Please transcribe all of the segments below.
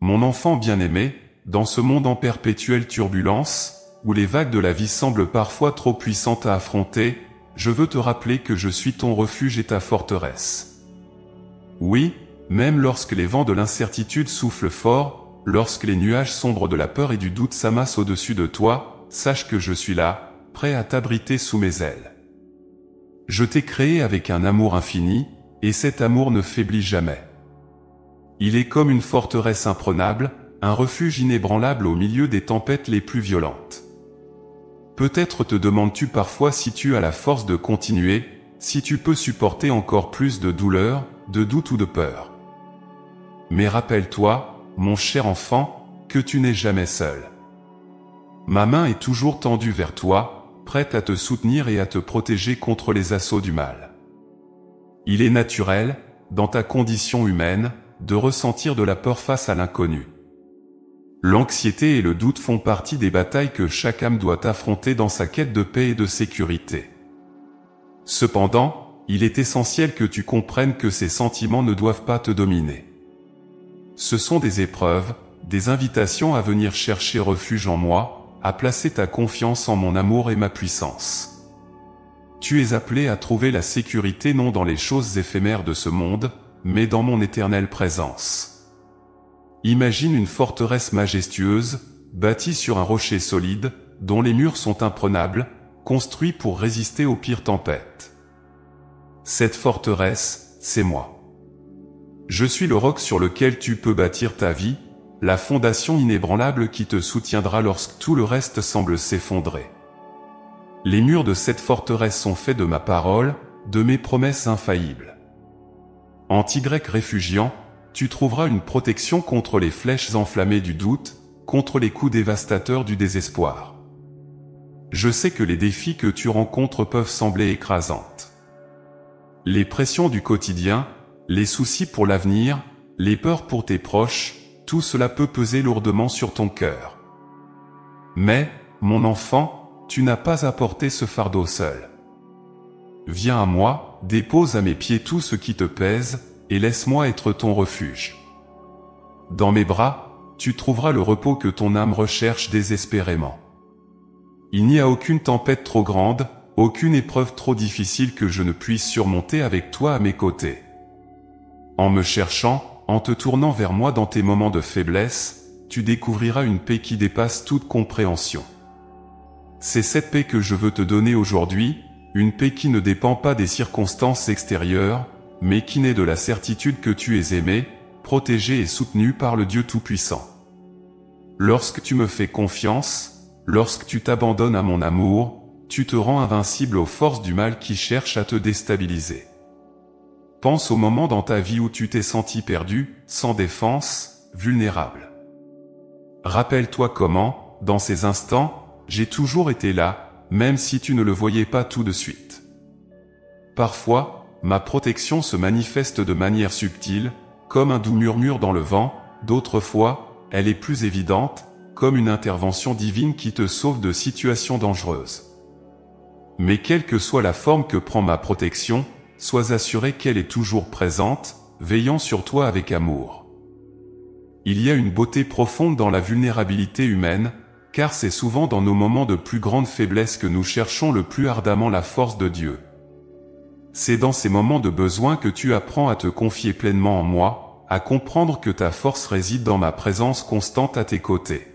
Mon enfant bien-aimé, dans ce monde en perpétuelle turbulence, où les vagues de la vie semblent parfois trop puissantes à affronter, je veux te rappeler que je suis ton refuge et ta forteresse. Oui, même lorsque les vents de l'incertitude soufflent fort, lorsque les nuages sombres de la peur et du doute s'amassent au-dessus de toi, sache que je suis là, prêt à t'abriter sous mes ailes. Je t'ai créé avec un amour infini, et cet amour ne faiblit jamais. Il est comme une forteresse imprenable, un refuge inébranlable au milieu des tempêtes les plus violentes. Peut-être te demandes-tu parfois si tu as la force de continuer, si tu peux supporter encore plus de douleur, de doute ou de peur. Mais rappelle-toi, mon cher enfant, que tu n'es jamais seul. Ma main est toujours tendue vers toi, prête à te soutenir et à te protéger contre les assauts du mal. Il est naturel, dans ta condition humaine, de ressentir de la peur face à l'inconnu. L'anxiété et le doute font partie des batailles que chaque âme doit affronter dans sa quête de paix et de sécurité. Cependant, il est essentiel que tu comprennes que ces sentiments ne doivent pas te dominer. Ce sont des épreuves, des invitations à venir chercher refuge en moi, à placer ta confiance en mon amour et ma puissance. Tu es appelé à trouver la sécurité non dans les choses éphémères de ce monde, mais dans mon éternelle présence. Imagine une forteresse majestueuse, bâtie sur un rocher solide, dont les murs sont imprenables, construits pour résister aux pires tempêtes. Cette forteresse, c'est moi. Je suis le roc sur lequel tu peux bâtir ta vie, la fondation inébranlable qui te soutiendra lorsque tout le reste semble s'effondrer. Les murs de cette forteresse sont faits de ma parole, de mes promesses infaillibles. En Y réfugiant, tu trouveras une protection contre les flèches enflammées du doute, contre les coups dévastateurs du désespoir. Je sais que les défis que tu rencontres peuvent sembler écrasantes. Les pressions du quotidien, les soucis pour l'avenir, les peurs pour tes proches, tout cela peut peser lourdement sur ton cœur. Mais, mon enfant, tu n'as pas à porter ce fardeau seul. Viens à moi, dépose à mes pieds tout ce qui te pèse, et laisse-moi être ton refuge. Dans mes bras, tu trouveras le repos que ton âme recherche désespérément. Il n'y a aucune tempête trop grande, aucune épreuve trop difficile que je ne puisse surmonter avec toi à mes côtés. En me cherchant, en te tournant vers moi dans tes moments de faiblesse, tu découvriras une paix qui dépasse toute compréhension. C'est cette paix que je veux te donner aujourd'hui, une paix qui ne dépend pas des circonstances extérieures, mais qui naît de la certitude que tu es aimé, protégé et soutenu par le Dieu Tout-Puissant. Lorsque tu me fais confiance, lorsque tu t'abandonnes à mon amour, tu te rends invincible aux forces du mal qui cherchent à te déstabiliser. Pense au moment dans ta vie où tu t'es senti perdu, sans défense, vulnérable. Rappelle-toi comment, dans ces instants, j'ai toujours été là, même si tu ne le voyais pas tout de suite. Parfois, ma protection se manifeste de manière subtile, comme un doux murmure dans le vent, d'autres fois, elle est plus évidente, comme une intervention divine qui te sauve de situations dangereuses. Mais quelle que soit la forme que prend ma protection, sois assuré qu'elle est toujours présente, veillant sur toi avec amour. Il y a une beauté profonde dans la vulnérabilité humaine, car c'est souvent dans nos moments de plus grande faiblesse que nous cherchons le plus ardemment la force de Dieu. C'est dans ces moments de besoin que tu apprends à te confier pleinement en moi, à comprendre que ta force réside dans ma présence constante à tes côtés.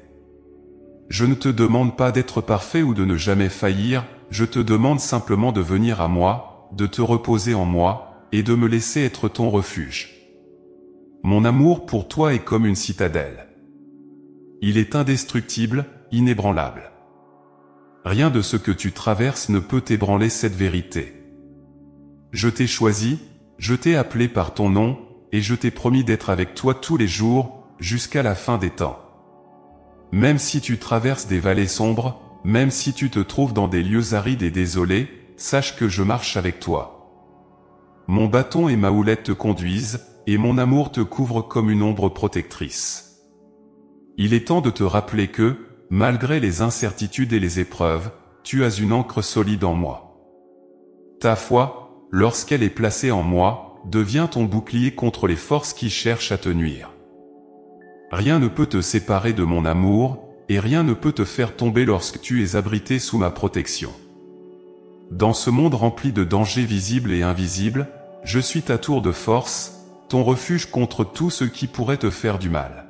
Je ne te demande pas d'être parfait ou de ne jamais faillir, je te demande simplement de venir à moi, de te reposer en moi, et de me laisser être ton refuge. Mon amour pour toi est comme une citadelle. Il est indestructible, inébranlable. Rien de ce que tu traverses ne peut ébranler cette vérité. Je t'ai choisi, je t'ai appelé par ton nom, et je t'ai promis d'être avec toi tous les jours, jusqu'à la fin des temps. Même si tu traverses des vallées sombres, même si tu te trouves dans des lieux arides et désolés, sache que je marche avec toi. Mon bâton et ma houlette te conduisent, et mon amour te couvre comme une ombre protectrice. Il est temps de te rappeler que, malgré les incertitudes et les épreuves, tu as une ancre solide en moi. Ta foi, lorsqu'elle est placée en moi, devient ton bouclier contre les forces qui cherchent à te nuire. Rien ne peut te séparer de mon amour, et rien ne peut te faire tomber lorsque tu es abrité sous ma protection. Dans ce monde rempli de dangers visibles et invisibles, je suis ta tour de force, ton refuge contre tout ce qui pourrait te faire du mal.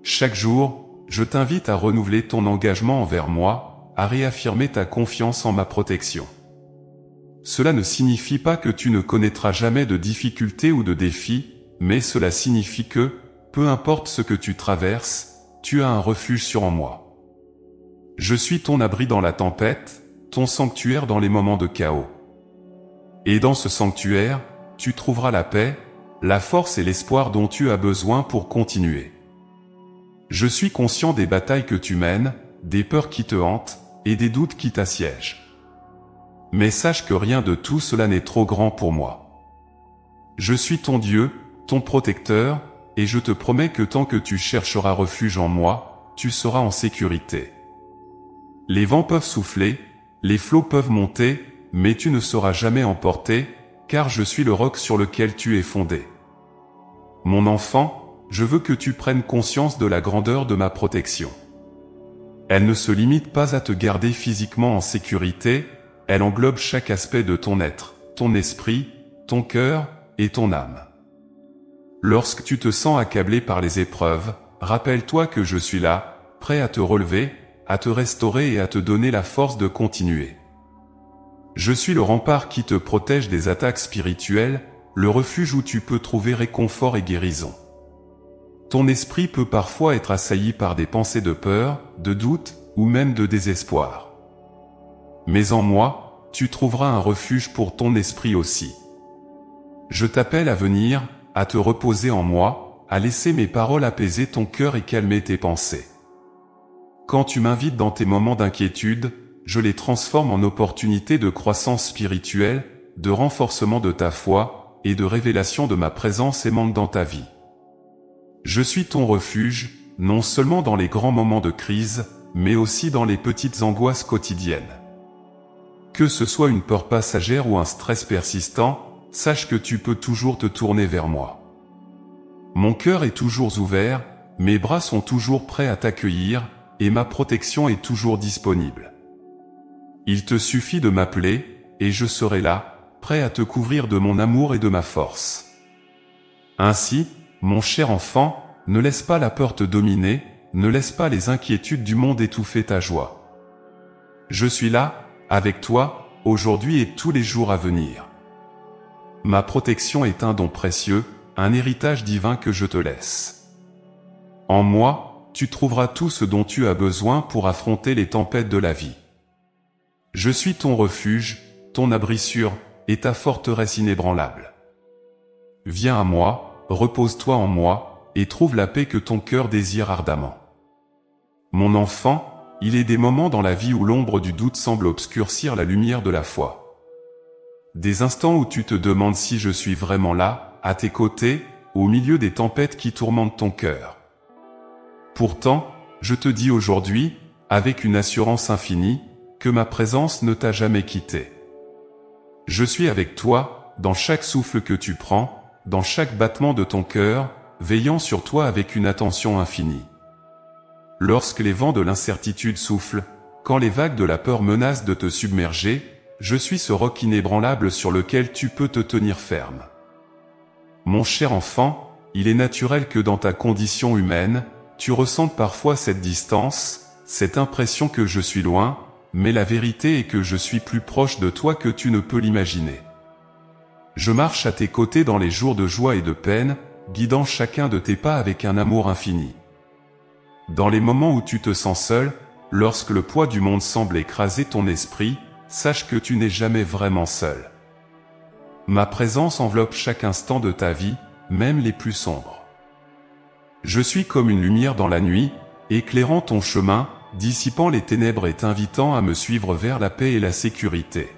Chaque jour, je t'invite à renouveler ton engagement envers moi, à réaffirmer ta confiance en ma protection. Cela ne signifie pas que tu ne connaîtras jamais de difficultés ou de défis, mais cela signifie que, peu importe ce que tu traverses, tu as un refuge en moi. Je suis ton abri dans la tempête, ton sanctuaire dans les moments de chaos. Et dans ce sanctuaire, tu trouveras la paix, la force et l'espoir dont tu as besoin pour continuer. Je suis conscient des batailles que tu mènes, des peurs qui te hantent, et des doutes qui t'assiègent. Mais sache que rien de tout cela n'est trop grand pour moi. Je suis ton Dieu, ton protecteur, et je te promets que tant que tu chercheras refuge en moi, tu seras en sécurité. Les vents peuvent souffler, les flots peuvent monter, mais tu ne seras jamais emporté, car je suis le roc sur lequel tu es fondé. Mon enfant, je veux que tu prennes conscience de la grandeur de ma protection. Elle ne se limite pas à te garder physiquement en sécurité, elle englobe chaque aspect de ton être, ton esprit, ton cœur et ton âme. Lorsque tu te sens accablé par les épreuves, rappelle-toi que je suis là, prêt à te relever, à te restaurer et à te donner la force de continuer. Je suis le rempart qui te protège des attaques spirituelles, le refuge où tu peux trouver réconfort et guérison. Ton esprit peut parfois être assailli par des pensées de peur, de doute ou même de désespoir. Mais en moi, tu trouveras un refuge pour ton esprit aussi. Je t'appelle à venir, à te reposer en moi, à laisser mes paroles apaiser ton cœur et calmer tes pensées. Quand tu m'invites dans tes moments d'inquiétude, je les transforme en opportunités de croissance spirituelle, de renforcement de ta foi, et de révélation de ma présence aimante dans ta vie. Je suis ton refuge, non seulement dans les grands moments de crise, mais aussi dans les petites angoisses quotidiennes. Que ce soit une peur passagère ou un stress persistant, sache que tu peux toujours te tourner vers moi. Mon cœur est toujours ouvert, mes bras sont toujours prêts à t'accueillir, et ma protection est toujours disponible. Il te suffit de m'appeler, et je serai là, prêt à te couvrir de mon amour et de ma force. Ainsi, mon cher enfant, ne laisse pas la peur te dominer, ne laisse pas les inquiétudes du monde étouffer ta joie. Je suis là, avec toi, aujourd'hui et tous les jours à venir. Ma protection est un don précieux, un héritage divin que je te laisse. En moi, tu trouveras tout ce dont tu as besoin pour affronter les tempêtes de la vie. Je suis ton refuge, ton abri sûr, et ta forteresse inébranlable. Viens à moi, repose-toi en moi, et trouve la paix que ton cœur désire ardemment. Mon enfant, il est des moments dans la vie où l'ombre du doute semble obscurcir la lumière de la foi. Des instants où tu te demandes si je suis vraiment là, à tes côtés, au milieu des tempêtes qui tourmentent ton cœur. Pourtant, je te dis aujourd'hui, avec une assurance infinie, que ma présence ne t'a jamais quitté. Je suis avec toi, dans chaque souffle que tu prends, dans chaque battement de ton cœur, veillant sur toi avec une attention infinie. Lorsque les vents de l'incertitude soufflent, quand les vagues de la peur menacent de te submerger, je suis ce roc inébranlable sur lequel tu peux te tenir ferme. Mon cher enfant, il est naturel que dans ta condition humaine, tu ressentes parfois cette distance, cette impression que je suis loin, mais la vérité est que je suis plus proche de toi que tu ne peux l'imaginer. Je marche à tes côtés dans les jours de joie et de peine, guidant chacun de tes pas avec un amour infini. Dans les moments où tu te sens seul, lorsque le poids du monde semble écraser ton esprit, sache que tu n'es jamais vraiment seul. Ma présence enveloppe chaque instant de ta vie, même les plus sombres. Je suis comme une lumière dans la nuit, éclairant ton chemin, dissipant les ténèbres et t'invitant à me suivre vers la paix et la sécurité.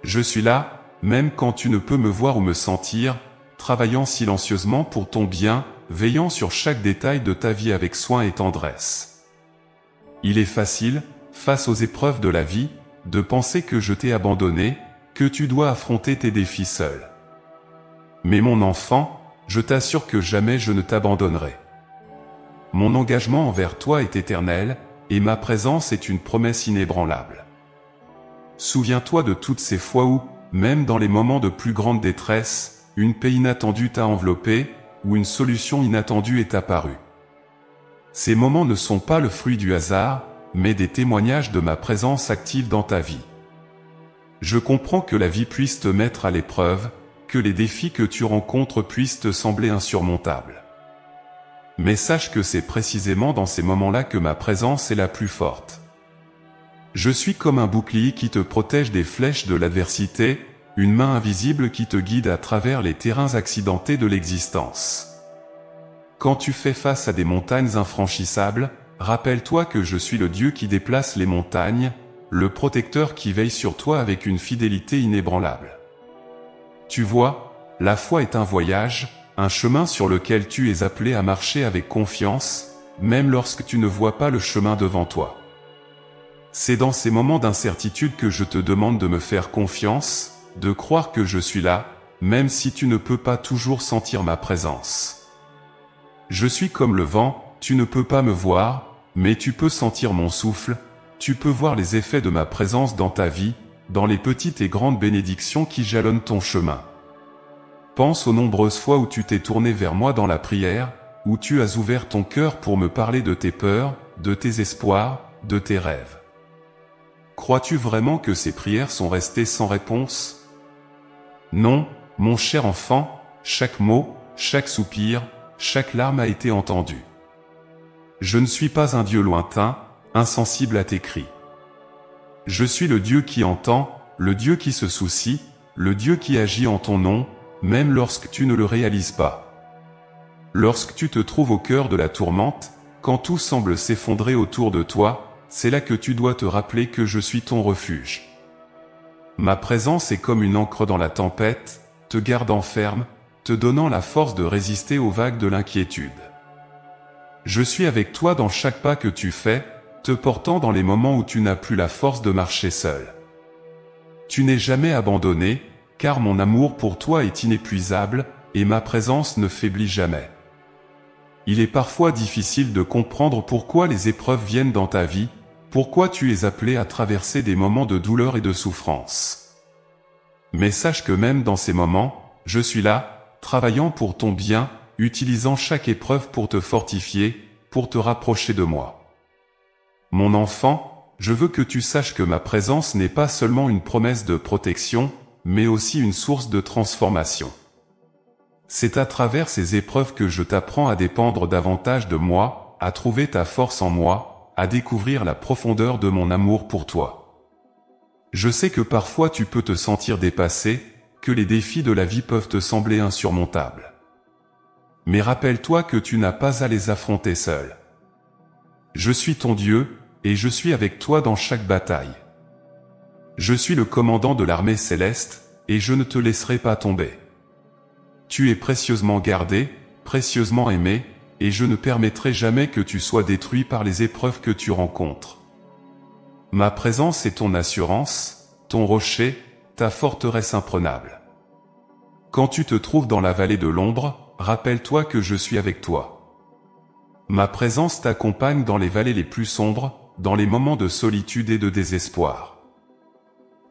Je suis là, même quand tu ne peux me voir ou me sentir, travaillant silencieusement pour ton bien, veillant sur chaque détail de ta vie avec soin et tendresse. Il est facile, face aux épreuves de la vie, de penser que je t'ai abandonné, que tu dois affronter tes défis seul. Mais mon enfant, je t'assure que jamais je ne t'abandonnerai. Mon engagement envers toi est éternel, et ma présence est une promesse inébranlable. Souviens-toi de toutes ces fois où, même dans les moments de plus grande détresse, une paix inattendue t'a enveloppé, ou une solution inattendue est apparue. Ces moments ne sont pas le fruit du hasard, mais des témoignages de ma présence active dans ta vie. Je comprends que la vie puisse te mettre à l'épreuve, que les défis que tu rencontres puissent te sembler insurmontables. Mais sache que c'est précisément dans ces moments-là que ma présence est la plus forte. Je suis comme un bouclier qui te protège des flèches de l'adversité, une main invisible qui te guide à travers les terrains accidentés de l'existence. Quand tu fais face à des montagnes infranchissables, rappelle-toi que je suis le Dieu qui déplace les montagnes, le protecteur qui veille sur toi avec une fidélité inébranlable. Tu vois, la foi est un voyage, un chemin sur lequel tu es appelé à marcher avec confiance, même lorsque tu ne vois pas le chemin devant toi. C'est dans ces moments d'incertitude que je te demande de me faire confiance, de croire que je suis là, même si tu ne peux pas toujours sentir ma présence. Je suis comme le vent, tu ne peux pas me voir, mais tu peux sentir mon souffle, tu peux voir les effets de ma présence dans ta vie, dans les petites et grandes bénédictions qui jalonnent ton chemin. Pense aux nombreuses fois où tu t'es tourné vers moi dans la prière, où tu as ouvert ton cœur pour me parler de tes peurs, de tes espoirs, de tes rêves. Crois-tu vraiment que ces prières sont restées sans réponse? Non, mon cher enfant, chaque mot, chaque soupir, chaque larme a été entendue. Je ne suis pas un Dieu lointain, insensible à tes cris. Je suis le Dieu qui entend, le Dieu qui se soucie, le Dieu qui agit en ton nom, même lorsque tu ne le réalises pas. Lorsque tu te trouves au cœur de la tourmente, quand tout semble s'effondrer autour de toi, c'est là que tu dois te rappeler que je suis ton refuge. Ma présence est comme une ancre dans la tempête, te gardant ferme, te donnant la force de résister aux vagues de l'inquiétude. Je suis avec toi dans chaque pas que tu fais, te portant dans les moments où tu n'as plus la force de marcher seul. Tu n'es jamais abandonné, car mon amour pour toi est inépuisable, et ma présence ne faiblit jamais. Il est parfois difficile de comprendre pourquoi les épreuves viennent dans ta vie, pourquoi tu es appelé à traverser des moments de douleur et de souffrance. Mais sache que même dans ces moments, je suis là, travaillant pour ton bien, utilisant chaque épreuve pour te fortifier, pour te rapprocher de moi. Mon enfant, je veux que tu saches que ma présence n'est pas seulement une promesse de protection, mais aussi une source de transformation. C'est à travers ces épreuves que je t'apprends à dépendre davantage de moi, à trouver ta force en moi, à découvrir la profondeur de mon amour pour toi. Je sais que parfois tu peux te sentir dépassé, que les défis de la vie peuvent te sembler insurmontables. Mais rappelle-toi que tu n'as pas à les affronter seul. Je suis ton Dieu, et je suis avec toi dans chaque bataille. Je suis le commandant de l'armée céleste, et je ne te laisserai pas tomber. Tu es précieusement gardé, précieusement aimé, et je ne permettrai jamais que tu sois détruit par les épreuves que tu rencontres. Ma présence est ton assurance, ton rocher, ta forteresse imprenable. Quand tu te trouves dans la vallée de l'ombre, rappelle-toi que je suis avec toi. Ma présence t'accompagne dans les vallées les plus sombres, dans les moments de solitude et de désespoir.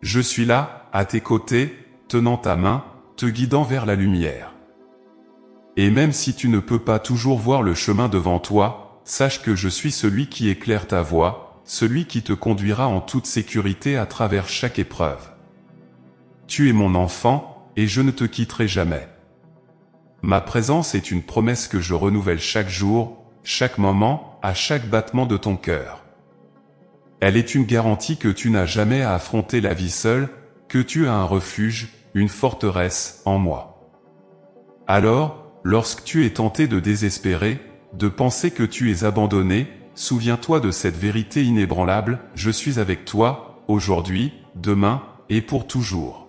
Je suis là, à tes côtés, tenant ta main, te guidant vers la lumière. Et même si tu ne peux pas toujours voir le chemin devant toi, sache que je suis celui qui éclaire ta voie, celui qui te conduira en toute sécurité à travers chaque épreuve. Tu es mon enfant, et je ne te quitterai jamais. Ma présence est une promesse que je renouvelle chaque jour, chaque moment, à chaque battement de ton cœur. Elle est une garantie que tu n'as jamais à affronter la vie seule, que tu as un refuge, une forteresse, en moi. Alors, lorsque tu es tenté de désespérer, de penser que tu es abandonné, souviens-toi de cette vérité inébranlable, je suis avec toi, aujourd'hui, demain, et pour toujours.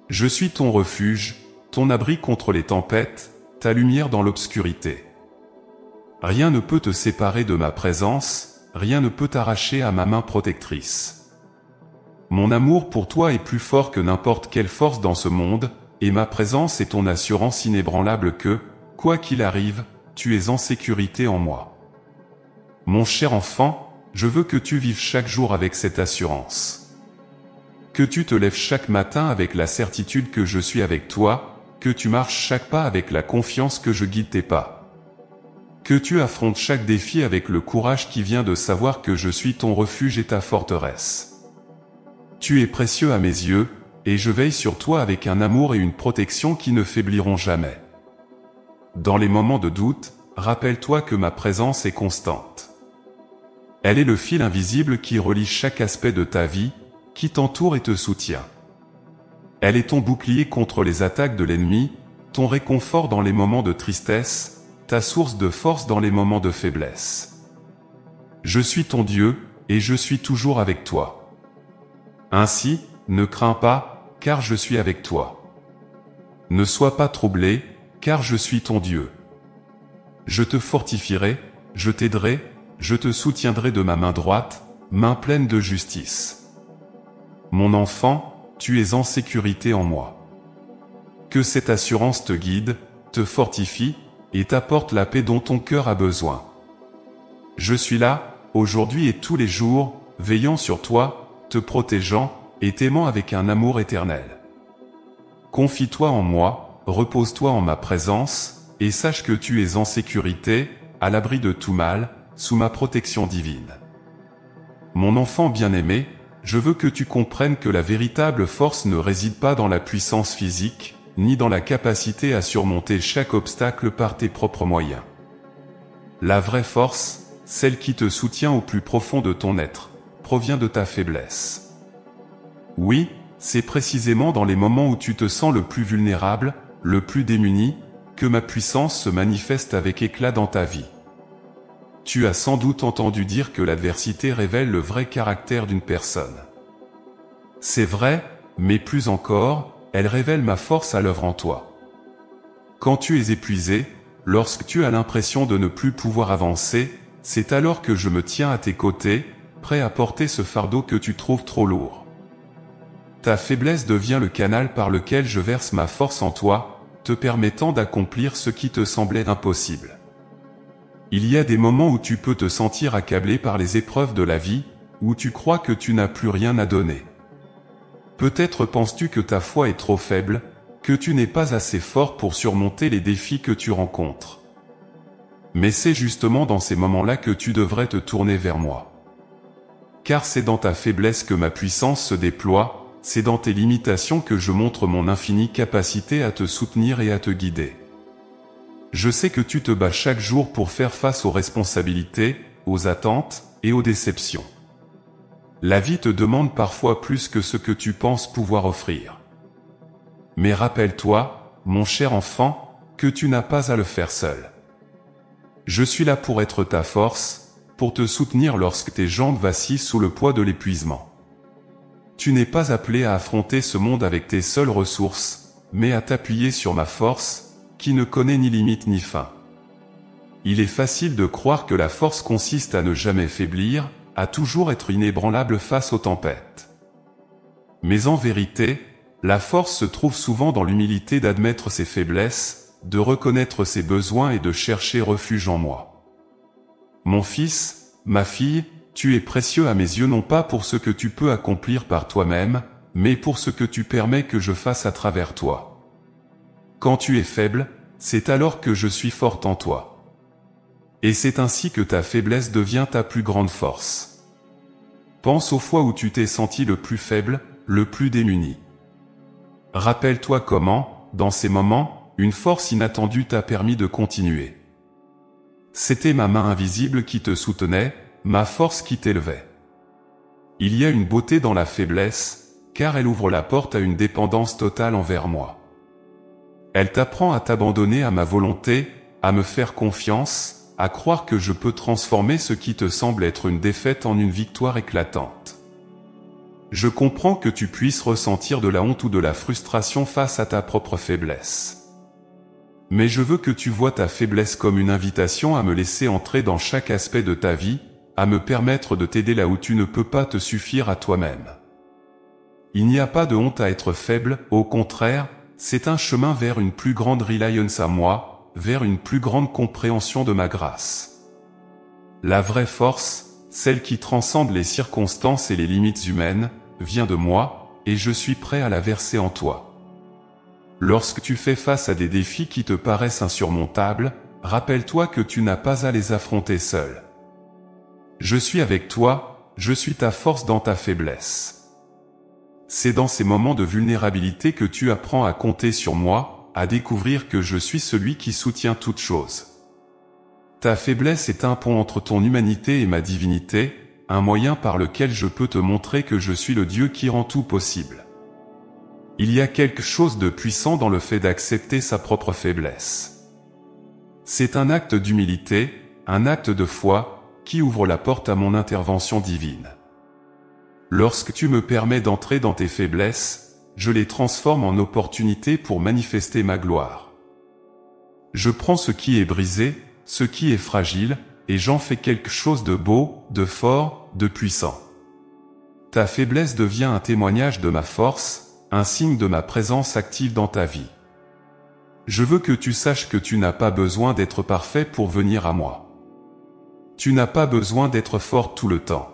Je suis ton refuge, ton abri contre les tempêtes, ta lumière dans l'obscurité. Rien ne peut te séparer de ma présence, rien ne peut t'arracher à ma main protectrice. Mon amour pour toi est plus fort que n'importe quelle force dans ce monde, et ma présence est ton assurance inébranlable que, quoi qu'il arrive, tu es en sécurité en moi. Mon cher enfant, je veux que tu vives chaque jour avec cette assurance. Que tu te lèves chaque matin avec la certitude que je suis avec toi, que tu marches chaque pas avec la confiance que je guide tes pas. Que tu affrontes chaque défi avec le courage qui vient de savoir que je suis ton refuge et ta forteresse. Tu es précieux à mes yeux, et je veille sur toi avec un amour et une protection qui ne faibliront jamais. Dans les moments de doute, rappelle-toi que ma présence est constante. Elle est le fil invisible qui relie chaque aspect de ta vie, qui t'entoure et te soutient. Elle est ton bouclier contre les attaques de l'ennemi, ton réconfort dans les moments de tristesse, ta source de force dans les moments de faiblesse. Je suis ton Dieu, et je suis toujours avec toi. Ainsi, ne crains pas, car je suis avec toi. Ne sois pas troublé, car je suis ton Dieu. Je te fortifierai, je t'aiderai, je te soutiendrai de ma main droite, main pleine de justice. Mon enfant, tu es en sécurité en moi. Que cette assurance te guide, te fortifie, et t'apporte la paix dont ton cœur a besoin. Je suis là, aujourd'hui et tous les jours, veillant sur toi, te protégeant, et t'aimant avec un amour éternel. Confie-toi en moi, repose-toi en ma présence, et sache que tu es en sécurité, à l'abri de tout mal, sous ma protection divine. Mon enfant bien-aimé, je veux que tu comprennes que la véritable force ne réside pas dans la puissance physique, ni dans la capacité à surmonter chaque obstacle par tes propres moyens. La vraie force, celle qui te soutient au plus profond de ton être, provient de ta faiblesse. Oui, c'est précisément dans les moments où tu te sens le plus vulnérable, le plus démuni, que ma puissance se manifeste avec éclat dans ta vie. Tu as sans doute entendu dire que l'adversité révèle le vrai caractère d'une personne. C'est vrai, mais plus encore, elle révèle ma force à l'œuvre en toi. Quand tu es épuisé, lorsque tu as l'impression de ne plus pouvoir avancer, c'est alors que je me tiens à tes côtés, prêt à porter ce fardeau que tu trouves trop lourd. Ta faiblesse devient le canal par lequel je verse ma force en toi, te permettant d'accomplir ce qui te semblait impossible. Il y a des moments où tu peux te sentir accablé par les épreuves de la vie, où tu crois que tu n'as plus rien à donner. Peut-être penses-tu que ta foi est trop faible, que tu n'es pas assez fort pour surmonter les défis que tu rencontres. Mais c'est justement dans ces moments-là que tu devrais te tourner vers moi. Car c'est dans ta faiblesse que ma puissance se déploie, c'est dans tes limitations que je montre mon infinie capacité à te soutenir et à te guider. Je sais que tu te bats chaque jour pour faire face aux responsabilités, aux attentes et aux déceptions. La vie te demande parfois plus que ce que tu penses pouvoir offrir. Mais rappelle-toi, mon cher enfant, que tu n'as pas à le faire seul. Je suis là pour être ta force, pour te soutenir lorsque tes jambes vacillent sous le poids de l'épuisement. Tu n'es pas appelé à affronter ce monde avec tes seules ressources, mais à t'appuyer sur ma force, qui ne connaît ni limite ni fin. Il est facile de croire que la force consiste à ne jamais faiblir, à toujours être inébranlable face aux tempêtes. Mais en vérité, la force se trouve souvent dans l'humilité d'admettre ses faiblesses, de reconnaître ses besoins et de chercher refuge en moi. Mon fils, ma fille, tu es précieux à mes yeux non pas pour ce que tu peux accomplir par toi-même, mais pour ce que tu permets que je fasse à travers toi. Quand tu es faible, c'est alors que je suis forte en toi. Et c'est ainsi que ta faiblesse devient ta plus grande force. Pense aux fois où tu t'es senti le plus faible, le plus démuni. Rappelle-toi comment, dans ces moments, une force inattendue t'a permis de continuer. C'était ma main invisible qui te soutenait, ma force qui t'élevait. Il y a une beauté dans la faiblesse, car elle ouvre la porte à une dépendance totale envers moi. Elle t'apprend à t'abandonner à ma volonté, à me faire confiance, à croire que je peux transformer ce qui te semble être une défaite en une victoire éclatante. Je comprends que tu puisses ressentir de la honte ou de la frustration face à ta propre faiblesse. Mais je veux que tu vois ta faiblesse comme une invitation à me laisser entrer dans chaque aspect de ta vie, à me permettre de t'aider là où tu ne peux pas te suffire à toi-même. Il n'y a pas de honte à être faible, au contraire, c'est un chemin vers une plus grande reliance à moi, vers une plus grande compréhension de ma grâce. La vraie force, celle qui transcende les circonstances et les limites humaines, vient de moi, et je suis prêt à la verser en toi. Lorsque tu fais face à des défis qui te paraissent insurmontables, rappelle-toi que tu n'as pas à les affronter seul. Je suis avec toi, je suis ta force dans ta faiblesse. C'est dans ces moments de vulnérabilité que tu apprends à compter sur moi, à découvrir que je suis celui qui soutient toute chose. Ta faiblesse est un pont entre ton humanité et ma divinité, un moyen par lequel je peux te montrer que je suis le Dieu qui rend tout possible. Il y a quelque chose de puissant dans le fait d'accepter sa propre faiblesse. C'est un acte d'humilité, un acte de foi, qui ouvre la porte à mon intervention divine. Lorsque tu me permets d'entrer dans tes faiblesses, je les transforme en opportunités pour manifester ma gloire. Je prends ce qui est brisé, ce qui est fragile, et j'en fais quelque chose de beau, de fort, de puissant. Ta faiblesse devient un témoignage de ma force, un signe de ma présence active dans ta vie. Je veux que tu saches que tu n'as pas besoin d'être parfait pour venir à moi. Tu n'as pas besoin d'être fort tout le temps.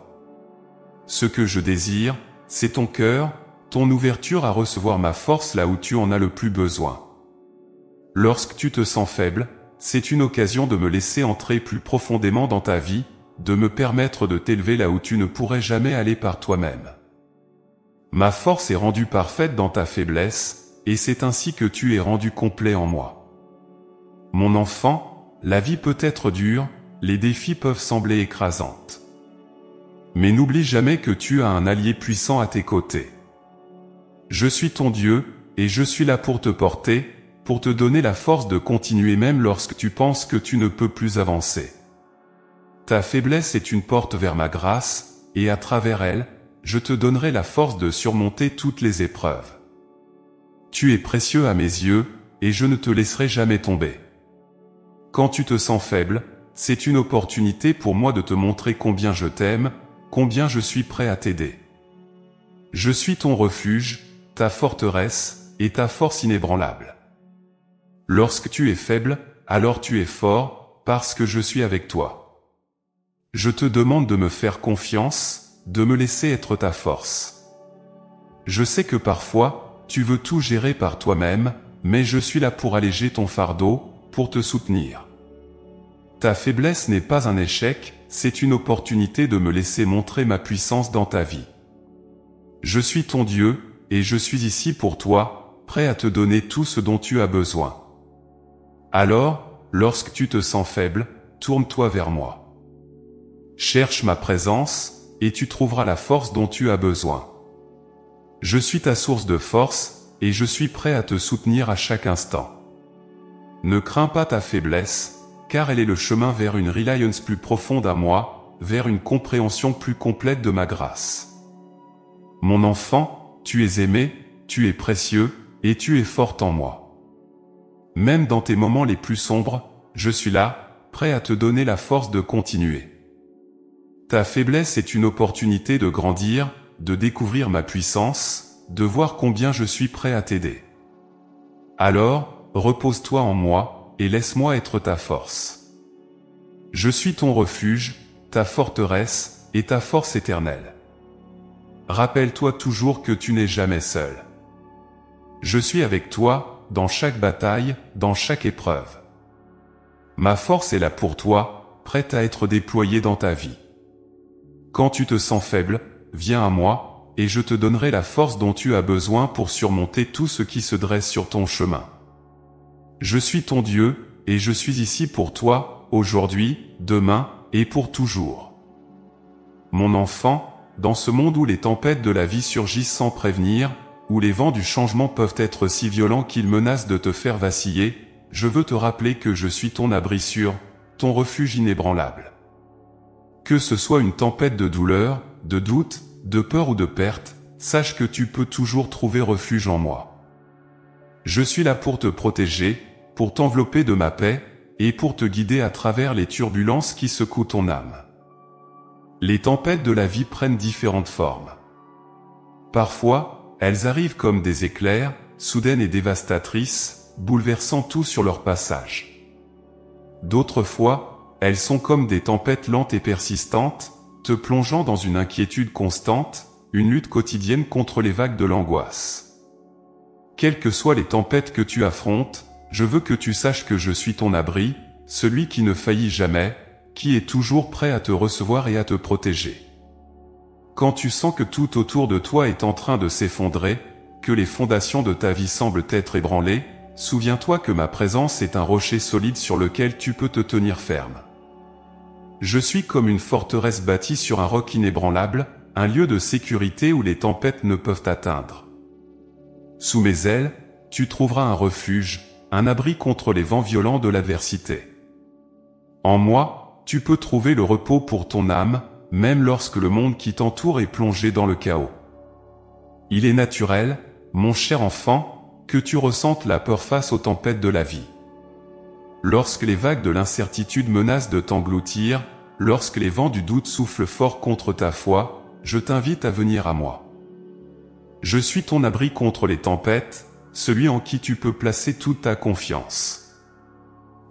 Ce que je désire, c'est ton cœur, ton ouverture à recevoir ma force là où tu en as le plus besoin. Lorsque tu te sens faible, c'est une occasion de me laisser entrer plus profondément dans ta vie, de me permettre de t'élever là où tu ne pourrais jamais aller par toi-même. Ma force est rendue parfaite dans ta faiblesse, et c'est ainsi que tu es rendu complet en moi. Mon enfant, la vie peut être dure, les défis peuvent sembler écrasantes. Mais n'oublie jamais que tu as un allié puissant à tes côtés. Je suis ton Dieu, et je suis là pour te porter, pour te donner la force de continuer même lorsque tu penses que tu ne peux plus avancer. Ta faiblesse est une porte vers ma grâce, et à travers elle, je te donnerai la force de surmonter toutes les épreuves. Tu es précieux à mes yeux, et je ne te laisserai jamais tomber. Quand tu te sens faible, c'est une opportunité pour moi de te montrer combien je t'aime, combien je suis prêt à t'aider. Je suis ton refuge, ta forteresse, et ta force inébranlable. Lorsque tu es faible, alors tu es fort, parce que je suis avec toi. Je te demande de me faire confiance, de me laisser être ta force. Je sais que parfois, tu veux tout gérer par toi-même, mais je suis là pour alléger ton fardeau, pour te soutenir. Ta faiblesse n'est pas un échec, c'est une opportunité de me laisser montrer ma puissance dans ta vie. Je suis ton Dieu, et je suis ici pour toi, prêt à te donner tout ce dont tu as besoin. Alors, lorsque tu te sens faible, tourne-toi vers moi. Cherche ma présence, et tu trouveras la force dont tu as besoin. Je suis ta source de force, et je suis prêt à te soutenir à chaque instant. Ne crains pas ta faiblesse, car elle est le chemin vers une reliance plus profonde à moi, vers une compréhension plus complète de ma grâce. Mon enfant, tu es aimé, tu es précieux, et tu es forte en moi. Même dans tes moments les plus sombres, je suis là, prêt à te donner la force de continuer. Ta faiblesse est une opportunité de grandir, de découvrir ma puissance, de voir combien je suis prêt à t'aider. Alors, repose-toi en moi, et laisse-moi être ta force. Je suis ton refuge, ta forteresse, et ta force éternelle. Rappelle-toi toujours que tu n'es jamais seul. Je suis avec toi, dans chaque bataille, dans chaque épreuve. Ma force est là pour toi, prête à être déployée dans ta vie. Quand tu te sens faible, viens à moi, et je te donnerai la force dont tu as besoin pour surmonter tout ce qui se dresse sur ton chemin. Je suis ton Dieu, et je suis ici pour toi, aujourd'hui, demain, et pour toujours. Mon enfant, dans ce monde où les tempêtes de la vie surgissent sans prévenir, où les vents du changement peuvent être si violents qu'ils menacent de te faire vaciller, je veux te rappeler que je suis ton abri sûr, ton refuge inébranlable. Que ce soit une tempête de douleur, de doute, de peur ou de perte, sache que tu peux toujours trouver refuge en moi. Je suis là pour te protéger, pour t'envelopper de ma paix, et pour te guider à travers les turbulences qui secouent ton âme. Les tempêtes de la vie prennent différentes formes. Parfois, elles arrivent comme des éclairs, soudaines et dévastatrices, bouleversant tout sur leur passage. D'autres fois, elles sont comme des tempêtes lentes et persistantes, te plongeant dans une inquiétude constante, une lutte quotidienne contre les vagues de l'angoisse. Quelles que soient les tempêtes que tu affrontes, je veux que tu saches que je suis ton abri, celui qui ne faillit jamais, qui est toujours prêt à te recevoir et à te protéger. Quand tu sens que tout autour de toi est en train de s'effondrer, que les fondations de ta vie semblent être ébranlées, souviens-toi que ma présence est un rocher solide sur lequel tu peux te tenir ferme. Je suis comme une forteresse bâtie sur un roc inébranlable, un lieu de sécurité où les tempêtes ne peuvent t'atteindre. Sous mes ailes, tu trouveras un refuge, un abri contre les vents violents de l'adversité. En moi, tu peux trouver le repos pour ton âme, même lorsque le monde qui t'entoure est plongé dans le chaos. Il est naturel, mon cher enfant, que tu ressentes la peur face aux tempêtes de la vie. Lorsque les vagues de l'incertitude menacent de t'engloutir, lorsque les vents du doute soufflent fort contre ta foi, je t'invite à venir à moi. Je suis ton abri contre les tempêtes, celui en qui tu peux placer toute ta confiance.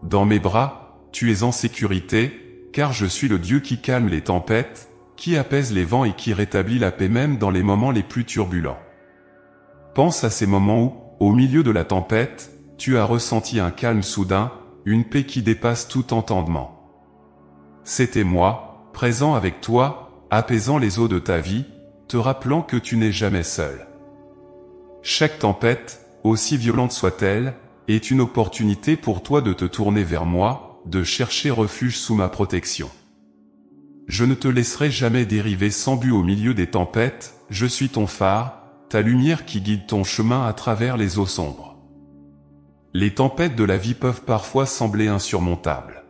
Dans mes bras, tu es en sécurité, car je suis le Dieu qui calme les tempêtes, qui apaise les vents et qui rétablit la paix même dans les moments les plus turbulents. Pense à ces moments où, au milieu de la tempête, tu as ressenti un calme soudain, une paix qui dépasse tout entendement. C'était moi, présent avec toi, apaisant les eaux de ta vie, te rappelant que tu n'es jamais seul. Chaque tempête, aussi violente soit-elle, est une opportunité pour toi de te tourner vers moi, de chercher refuge sous ma protection. Je ne te laisserai jamais dériver sans but au milieu des tempêtes, je suis ton phare, ta lumière qui guide ton chemin à travers les eaux sombres. Les tempêtes de la vie peuvent parfois sembler insurmontables.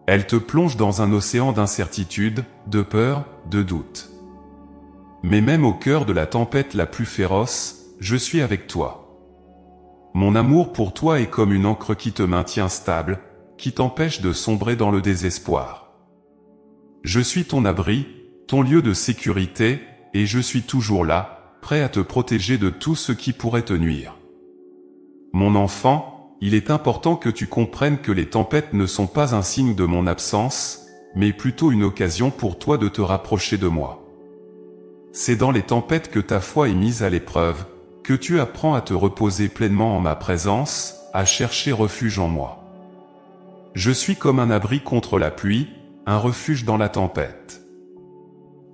Elles te plongent dans un océan d'incertitude, de peur, de doute. Mais même au cœur de la tempête la plus féroce, je suis avec toi. Mon amour pour toi est comme une ancre qui te maintient stable, qui t'empêche de sombrer dans le désespoir. Je suis ton abri, ton lieu de sécurité, et je suis toujours là, prêt à te protéger de tout ce qui pourrait te nuire. Mon enfant, il est important que tu comprennes que les tempêtes ne sont pas un signe de mon absence, mais plutôt une occasion pour toi de te rapprocher de moi. C'est dans les tempêtes que ta foi est mise à l'épreuve, que tu apprends à te reposer pleinement en ma présence, à chercher refuge en moi. Je suis comme un abri contre la pluie, un refuge dans la tempête.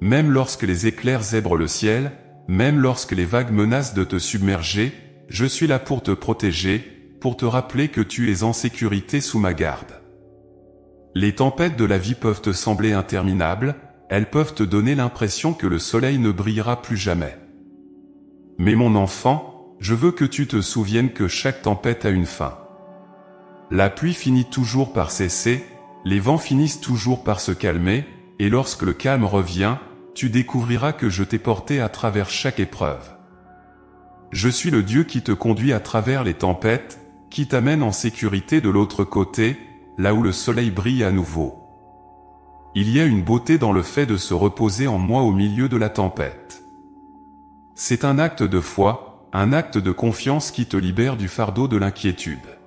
Même lorsque les éclairs zèbrent le ciel, même lorsque les vagues menacent de te submerger, je suis là pour te protéger, pour te rappeler que tu es en sécurité sous ma garde. Les tempêtes de la vie peuvent te sembler interminables, elles peuvent te donner l'impression que le soleil ne brillera plus jamais. Mais mon enfant, je veux que tu te souviennes que chaque tempête a une fin. La pluie finit toujours par cesser, les vents finissent toujours par se calmer, et lorsque le calme revient, tu découvriras que je t'ai porté à travers chaque épreuve. Je suis le Dieu qui te conduit à travers les tempêtes, qui t'amène en sécurité de l'autre côté, là où le soleil brille à nouveau. Il y a une beauté dans le fait de se reposer en moi au milieu de la tempête. C'est un acte de foi, un acte de confiance qui te libère du fardeau de l'inquiétude.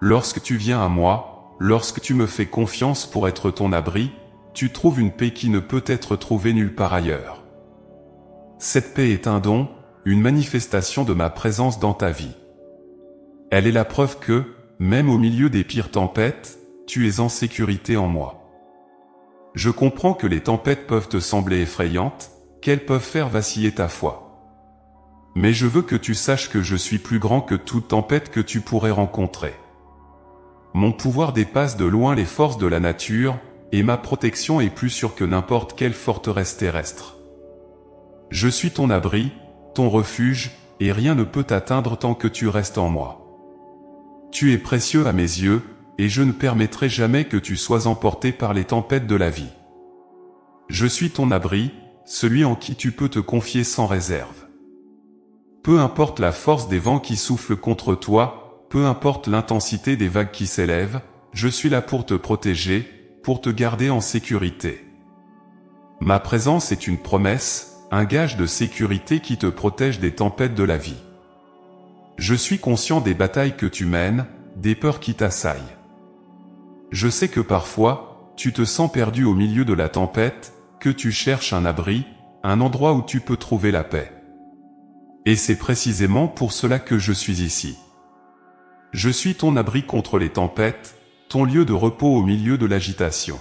Lorsque tu viens à moi, lorsque tu me fais confiance pour être ton abri, tu trouves une paix qui ne peut être trouvée nulle part ailleurs. Cette paix est un don, une manifestation de ma présence dans ta vie. Elle est la preuve que, même au milieu des pires tempêtes, tu es en sécurité en moi. Je comprends que les tempêtes peuvent te sembler effrayantes, qu'elles peuvent faire vaciller ta foi. Mais je veux que tu saches que je suis plus grand que toute tempête que tu pourrais rencontrer. Mon pouvoir dépasse de loin les forces de la nature, et ma protection est plus sûre que n'importe quelle forteresse terrestre. Je suis ton abri, ton refuge, et rien ne peut t'atteindre tant que tu restes en moi. Tu es précieux à mes yeux, et je ne permettrai jamais que tu sois emporté par les tempêtes de la vie. Je suis ton abri, celui en qui tu peux te confier sans réserve. Peu importe la force des vents qui soufflent contre toi, peu importe l'intensité des vagues qui s'élèvent, je suis là pour te protéger, pour te garder en sécurité. Ma présence est une promesse, un gage de sécurité qui te protège des tempêtes de la vie. Je suis conscient des batailles que tu mènes, des peurs qui t'assaillent. Je sais que parfois, tu te sens perdu au milieu de la tempête, que tu cherches un abri, un endroit où tu peux trouver la paix. Et c'est précisément pour cela que je suis ici. Je suis ton abri contre les tempêtes, ton lieu de repos au milieu de l'agitation.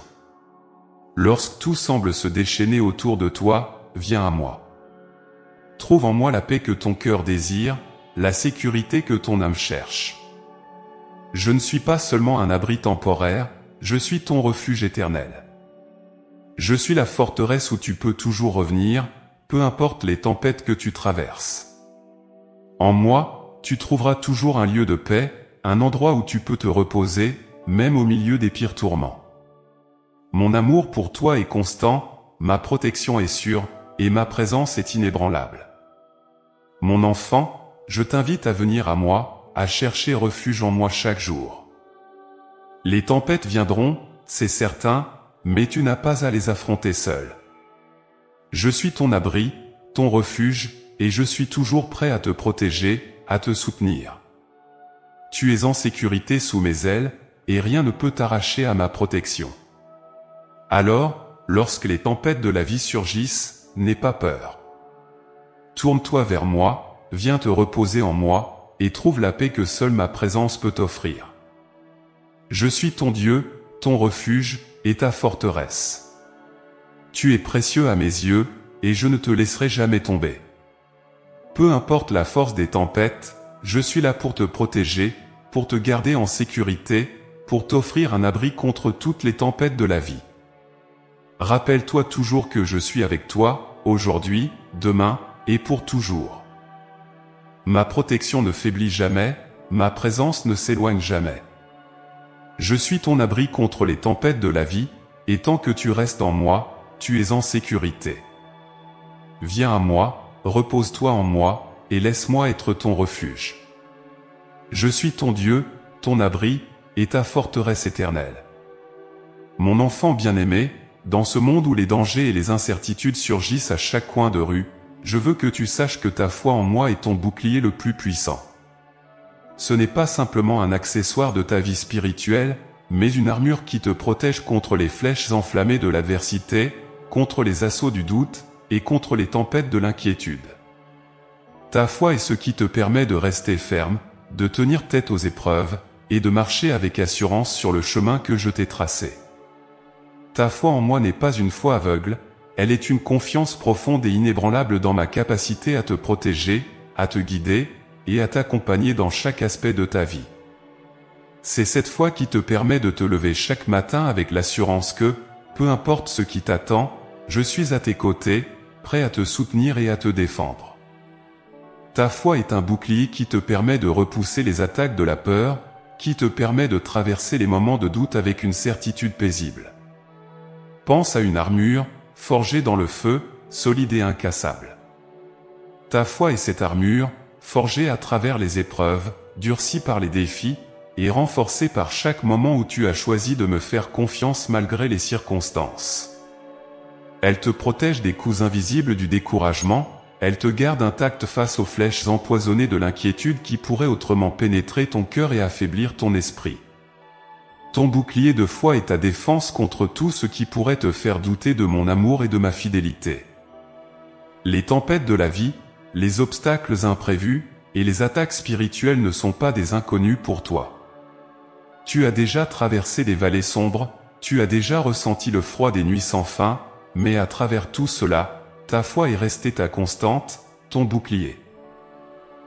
Lorsque tout semble se déchaîner autour de toi, viens à moi. Trouve en moi la paix que ton cœur désire, la sécurité que ton âme cherche. Je ne suis pas seulement un abri temporaire, je suis ton refuge éternel. Je suis la forteresse où tu peux toujours revenir, peu importe les tempêtes que tu traverses. En moi, tu trouveras toujours un lieu de paix, un endroit où tu peux te reposer, même au milieu des pires tourments. Mon amour pour toi est constant, ma protection est sûre, et ma présence est inébranlable. Mon enfant, je t'invite à venir à moi, à chercher refuge en moi chaque jour. Les tempêtes viendront, c'est certain, mais tu n'as pas à les affronter seul. Je suis ton abri, ton refuge, et je suis toujours prêt à te protéger, à te soutenir. Tu es en sécurité sous mes ailes, et rien ne peut t'arracher à ma protection. Alors, lorsque les tempêtes de la vie surgissent, n'aie pas peur. Tourne-toi vers moi, viens te reposer en moi, et trouve la paix que seule ma présence peut t'offrir. Je suis ton Dieu, ton refuge, et ta forteresse. Tu es précieux à mes yeux, et je ne te laisserai jamais tomber. Peu importe la force des tempêtes, je suis là pour te protéger, pour te garder en sécurité, pour t'offrir un abri contre toutes les tempêtes de la vie. Rappelle-toi toujours que je suis avec toi, aujourd'hui, demain, et pour toujours. Ma protection ne faiblit jamais, ma présence ne s'éloigne jamais. Je suis ton abri contre les tempêtes de la vie, et tant que tu restes en moi, tu es en sécurité. Viens à moi, repose-toi en moi, et laisse-moi être ton refuge. Je suis ton Dieu, ton abri, et ta forteresse éternelle. Mon enfant bien-aimé, dans ce monde où les dangers et les incertitudes surgissent à chaque coin de rue, je veux que tu saches que ta foi en moi est ton bouclier le plus puissant. Ce n'est pas simplement un accessoire de ta vie spirituelle, mais une armure qui te protège contre les flèches enflammées de l'adversité, contre les assauts du doute, et contre les tempêtes de l'inquiétude. Ta foi est ce qui te permet de rester ferme, de tenir tête aux épreuves, et de marcher avec assurance sur le chemin que je t'ai tracé. Ta foi en moi n'est pas une foi aveugle, elle est une confiance profonde et inébranlable dans ma capacité à te protéger, à te guider, et à t'accompagner dans chaque aspect de ta vie. C'est cette foi qui te permet de te lever chaque matin avec l'assurance que, peu importe ce qui t'attend, je suis à tes côtés, prêt à te soutenir et à te défendre. Ta foi est un bouclier qui te permet de repousser les attaques de la peur, qui te permet de traverser les moments de doute avec une certitude paisible. Pense à une armure, forgée dans le feu, solide et incassable. Ta foi est cette armure, forgée à travers les épreuves, durcie par les défis, et renforcée par chaque moment où tu as choisi de me faire confiance malgré les circonstances. Elle te protège des coups invisibles du découragement, elle te garde intacte face aux flèches empoisonnées de l'inquiétude qui pourraient autrement pénétrer ton cœur et affaiblir ton esprit. Ton bouclier de foi est ta défense contre tout ce qui pourrait te faire douter de mon amour et de ma fidélité. Les tempêtes de la vie, les obstacles imprévus, et les attaques spirituelles ne sont pas des inconnus pour toi. Tu as déjà traversé des vallées sombres, tu as déjà ressenti le froid des nuits sans fin, mais à travers tout cela, ta foi est restée ta constante, ton bouclier.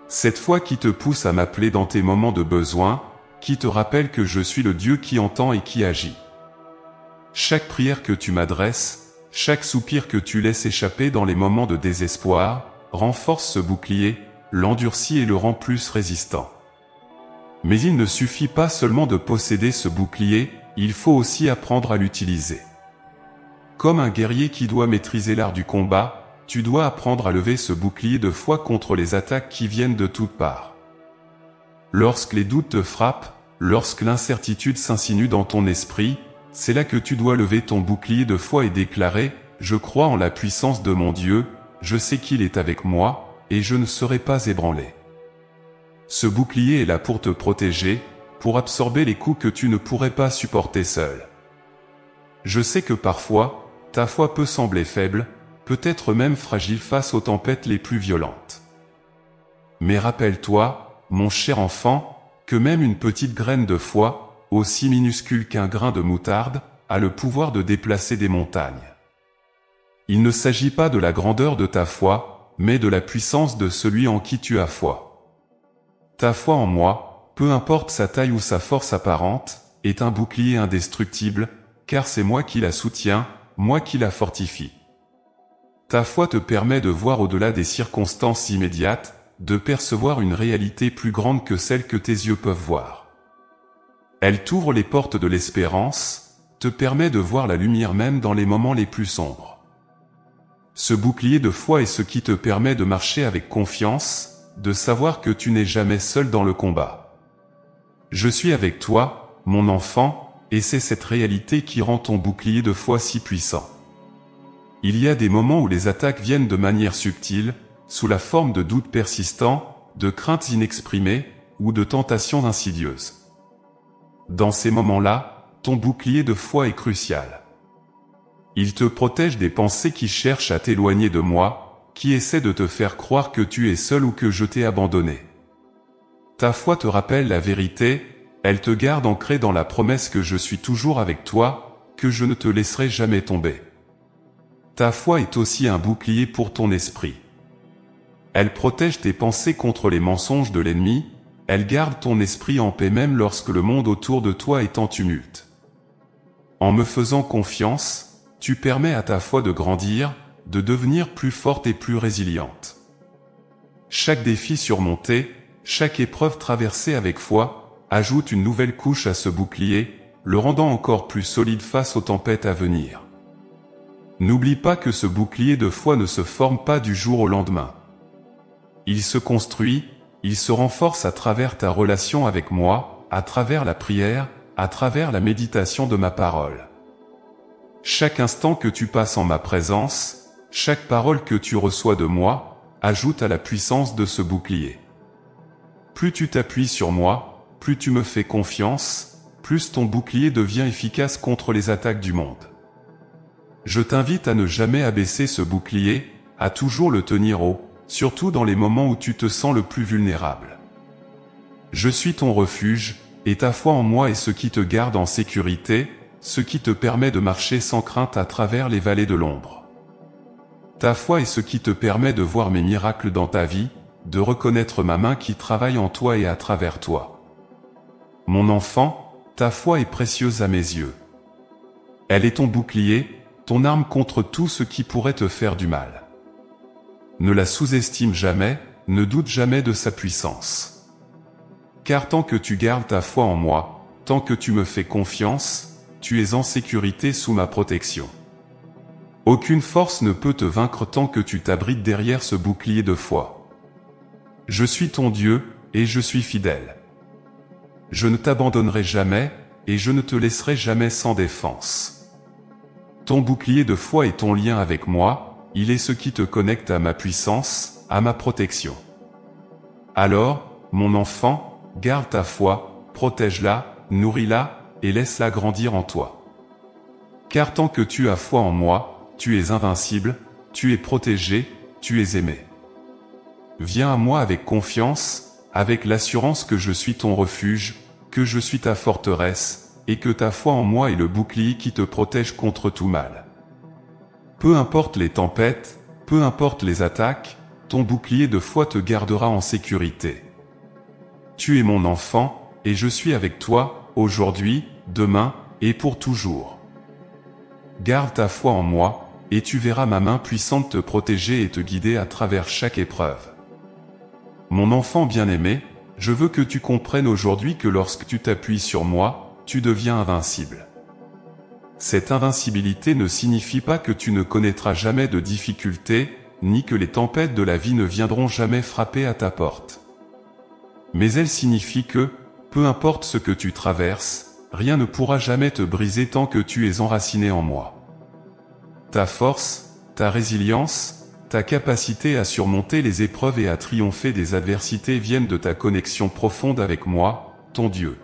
Cette foi qui te pousse à m'appeler dans tes moments de besoin, qui te rappelle que je suis le Dieu qui entend et qui agit. Chaque prière que tu m'adresses, chaque soupir que tu laisses échapper dans les moments de désespoir, renforce ce bouclier, l'endurcit et le rend plus résistant. Mais il ne suffit pas seulement de posséder ce bouclier, il faut aussi apprendre à l'utiliser. Comme un guerrier qui doit maîtriser l'art du combat, tu dois apprendre à lever ce bouclier de foi contre les attaques qui viennent de toutes parts. Lorsque les doutes te frappent, lorsque l'incertitude s'insinue dans ton esprit, c'est là que tu dois lever ton bouclier de foi et déclarer « Je crois en la puissance de mon Dieu, je sais qu'il est avec moi, et je ne serai pas ébranlé. » Ce bouclier est là pour te protéger, pour absorber les coups que tu ne pourrais pas supporter seul. Je sais que parfois, ta foi peut sembler faible, peut-être même fragile face aux tempêtes les plus violentes. Mais rappelle-toi, mon cher enfant, que même une petite graine de foi, aussi minuscule qu'un grain de moutarde, a le pouvoir de déplacer des montagnes. Il ne s'agit pas de la grandeur de ta foi, mais de la puissance de celui en qui tu as foi. Ta foi en moi, peu importe sa taille ou sa force apparente, est un bouclier indestructible, car c'est moi qui la soutiens, moi qui la fortifie. Ta foi te permet de voir au-delà des circonstances immédiates, de percevoir une réalité plus grande que celle que tes yeux peuvent voir. Elle t'ouvre les portes de l'espérance, te permet de voir la lumière même dans les moments les plus sombres. Ce bouclier de foi est ce qui te permet de marcher avec confiance, de savoir que tu n'es jamais seul dans le combat. Je suis avec toi, mon enfant, et c'est cette réalité qui rend ton bouclier de foi si puissant. Il y a des moments où les attaques viennent de manière subtile, sous la forme de doutes persistants, de craintes inexprimées, ou de tentations insidieuses. Dans ces moments-là, ton bouclier de foi est crucial. Il te protège des pensées qui cherchent à t'éloigner de moi, qui essaient de te faire croire que tu es seul ou que je t'ai abandonné. Ta foi te rappelle la vérité, elle te garde ancré dans la promesse que je suis toujours avec toi, que je ne te laisserai jamais tomber. Ta foi est aussi un bouclier pour ton esprit. Elle protège tes pensées contre les mensonges de l'ennemi, elle garde ton esprit en paix même lorsque le monde autour de toi est en tumulte. En me faisant confiance, tu permets à ta foi de grandir, de devenir plus forte et plus résiliente. Chaque défi surmonté, chaque épreuve traversée avec foi, ajoute une nouvelle couche à ce bouclier, le rendant encore plus solide face aux tempêtes à venir. N'oublie pas que ce bouclier de foi ne se forme pas du jour au lendemain. Il se construit, il se renforce à travers ta relation avec moi, à travers la prière, à travers la méditation de ma parole. Chaque instant que tu passes en ma présence, chaque parole que tu reçois de moi, ajoute à la puissance de ce bouclier. Plus tu t'appuies sur moi, plus tu me fais confiance, plus ton bouclier devient efficace contre les attaques du monde. Je t'invite à ne jamais abaisser ce bouclier, à toujours le tenir haut, surtout dans les moments où tu te sens le plus vulnérable. Je suis ton refuge, et ta foi en moi est ce qui te garde en sécurité, ce qui te permet de marcher sans crainte à travers les vallées de l'ombre. Ta foi est ce qui te permet de voir mes miracles dans ta vie, de reconnaître ma main qui travaille en toi et à travers toi. Mon enfant, ta foi est précieuse à mes yeux. Elle est ton bouclier, ton arme contre tout ce qui pourrait te faire du mal. Ne la sous-estime jamais, ne doute jamais de sa puissance. Car tant que tu gardes ta foi en moi, tant que tu me fais confiance, tu es en sécurité sous ma protection. Aucune force ne peut te vaincre tant que tu t'abrites derrière ce bouclier de foi. Je suis ton Dieu, et je suis fidèle. Je ne t'abandonnerai jamais, et je ne te laisserai jamais sans défense. Ton bouclier de foi est ton lien avec moi, il est ce qui te connecte à ma puissance, à ma protection. Alors, mon enfant, garde ta foi, protège-la, nourris-la, et laisse-la grandir en toi. Car tant que tu as foi en moi, tu es invincible, tu es protégé, tu es aimé. Viens à moi avec confiance, avec l'assurance que je suis ton refuge, que je suis ta forteresse, et que ta foi en moi est le bouclier qui te protège contre tout mal. Peu importe les tempêtes, peu importe les attaques, ton bouclier de foi te gardera en sécurité. Tu es mon enfant, et je suis avec toi, aujourd'hui, demain, et pour toujours. Garde ta foi en moi, et tu verras ma main puissante te protéger et te guider à travers chaque épreuve. Mon enfant bien-aimé, je veux que tu comprennes aujourd'hui que lorsque tu t'appuies sur moi, tu deviens invincible. Cette invincibilité ne signifie pas que tu ne connaîtras jamais de difficultés, ni que les tempêtes de la vie ne viendront jamais frapper à ta porte. Mais elle signifie que, peu importe ce que tu traverses, rien ne pourra jamais te briser tant que tu es enraciné en moi. Ta force, ta résilience, ta capacité à surmonter les épreuves et à triompher des adversités viennent de ta connexion profonde avec moi, ton Dieu.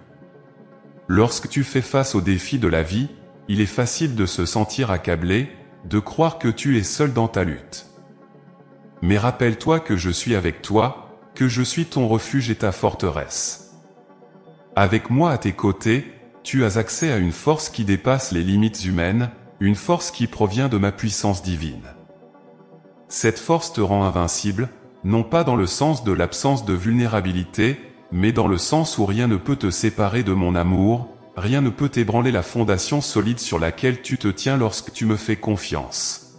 Lorsque tu fais face aux défis de la vie, il est facile de se sentir accablé, de croire que tu es seul dans ta lutte. Mais rappelle-toi que je suis avec toi, que je suis ton refuge et ta forteresse. Avec moi à tes côtés, tu as accès à une force qui dépasse les limites humaines, une force qui provient de ma puissance divine. Cette force te rend invincible, non pas dans le sens de l'absence de vulnérabilité, mais dans le sens où rien ne peut te séparer de mon amour, rien ne peut ébranler la fondation solide sur laquelle tu te tiens lorsque tu me fais confiance.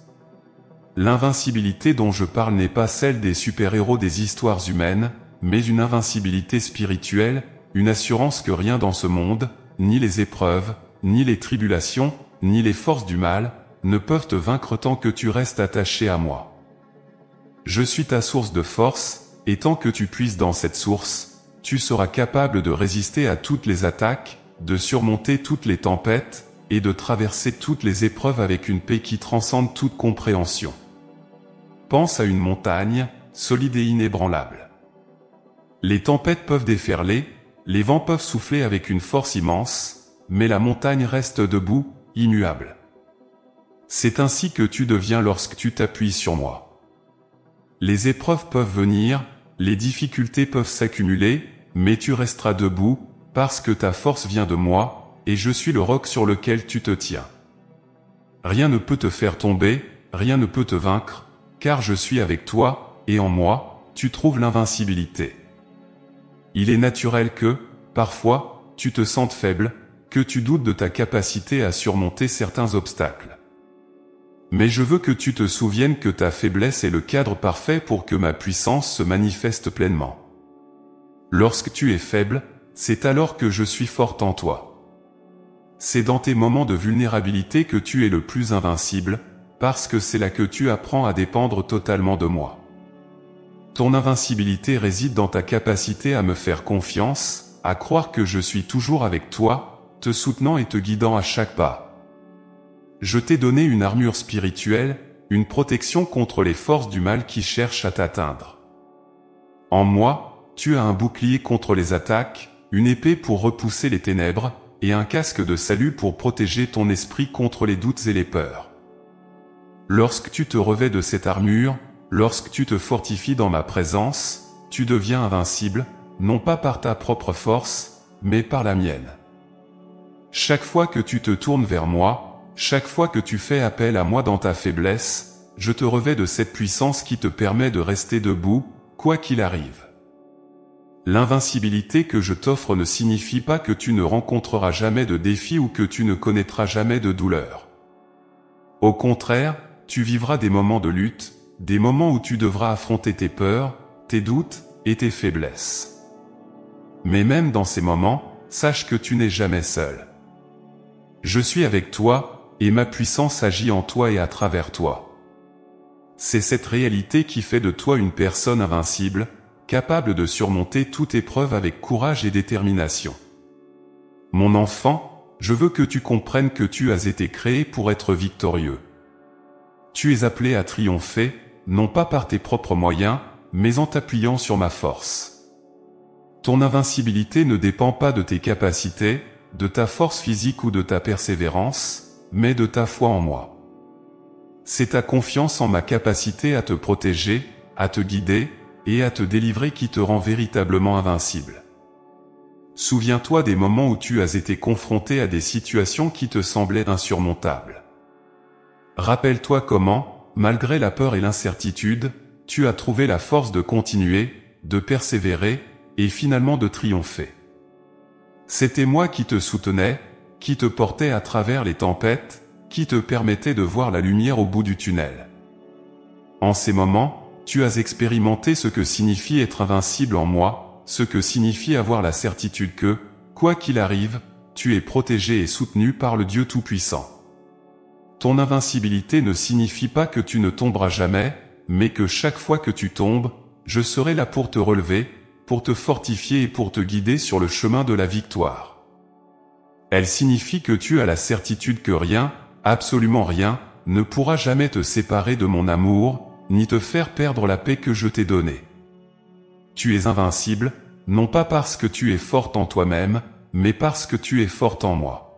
L'invincibilité dont je parle n'est pas celle des super-héros des histoires humaines, mais une invincibilité spirituelle, une assurance que rien dans ce monde, ni les épreuves, ni les tribulations, ni les forces du mal, ne peuvent te vaincre tant que tu restes attaché à moi. Je suis ta source de force, et tant que tu puises dans cette source, tu seras capable de résister à toutes les attaques, de surmonter toutes les tempêtes, et de traverser toutes les épreuves avec une paix qui transcende toute compréhension. Pense à une montagne, solide et inébranlable. Les tempêtes peuvent déferler, les vents peuvent souffler avec une force immense, mais la montagne reste debout, immuable. C'est ainsi que tu deviens lorsque tu t'appuies sur moi. Les épreuves peuvent venir, les difficultés peuvent s'accumuler, mais tu resteras debout, parce que ta force vient de moi, et je suis le roc sur lequel tu te tiens. Rien ne peut te faire tomber, rien ne peut te vaincre, car je suis avec toi, et en moi, tu trouves l'invincibilité. Il est naturel que, parfois, tu te sentes faible, que tu doutes de ta capacité à surmonter certains obstacles. Mais je veux que tu te souviennes que ta faiblesse est le cadre parfait pour que ma puissance se manifeste pleinement. Lorsque tu es faible, c'est alors que je suis forte en toi. C'est dans tes moments de vulnérabilité que tu es le plus invincible, parce que c'est là que tu apprends à dépendre totalement de moi. Ton invincibilité réside dans ta capacité à me faire confiance, à croire que je suis toujours avec toi, te soutenant et te guidant à chaque pas. Je t'ai donné une armure spirituelle, une protection contre les forces du mal qui cherchent à t'atteindre. En moi, tu as un bouclier contre les attaques, une épée pour repousser les ténèbres, et un casque de salut pour protéger ton esprit contre les doutes et les peurs. Lorsque tu te revêts de cette armure, lorsque tu te fortifies dans ma présence, tu deviens invincible, non pas par ta propre force, mais par la mienne. Chaque fois que tu te tournes vers moi, chaque fois que tu fais appel à moi dans ta faiblesse, je te revêts de cette puissance qui te permet de rester debout, quoi qu'il arrive. L'invincibilité que je t'offre ne signifie pas que tu ne rencontreras jamais de défis ou que tu ne connaîtras jamais de douleur. Au contraire, tu vivras des moments de lutte, des moments où tu devras affronter tes peurs, tes doutes et tes faiblesses. Mais même dans ces moments, sache que tu n'es jamais seul. Je suis avec toi, et ma puissance agit en toi et à travers toi. C'est cette réalité qui fait de toi une personne invincible, capable de surmonter toute épreuve avec courage et détermination. Mon enfant, je veux que tu comprennes que tu as été créé pour être victorieux. Tu es appelé à triompher, non pas par tes propres moyens, mais en t'appuyant sur ma force. Ton invincibilité ne dépend pas de tes capacités, de ta force physique ou de ta persévérance, mais de ta foi en moi. C'est ta confiance en ma capacité à te protéger, à te guider, et à te délivrer qui te rend véritablement invincible. Souviens-toi des moments où tu as été confronté à des situations qui te semblaient insurmontables. Rappelle-toi comment, malgré la peur et l'incertitude, tu as trouvé la force de continuer, de persévérer, et finalement de triompher. C'était moi qui te soutenais, qui te portais à travers les tempêtes, qui te permettait de voir la lumière au bout du tunnel. En ces moments, tu as expérimenté ce que signifie être invincible en moi, ce que signifie avoir la certitude que, quoi qu'il arrive, tu es protégé et soutenu par le Dieu Tout-Puissant. Ton invincibilité ne signifie pas que tu ne tomberas jamais, mais que chaque fois que tu tombes, je serai là pour te relever, pour te fortifier et pour te guider sur le chemin de la victoire. Elle signifie que tu as la certitude que rien, absolument rien, ne pourra jamais te séparer de mon amour, ni te faire perdre la paix que je t'ai donnée. Tu es invincible, non pas parce que tu es forte en toi-même, mais parce que tu es forte en moi.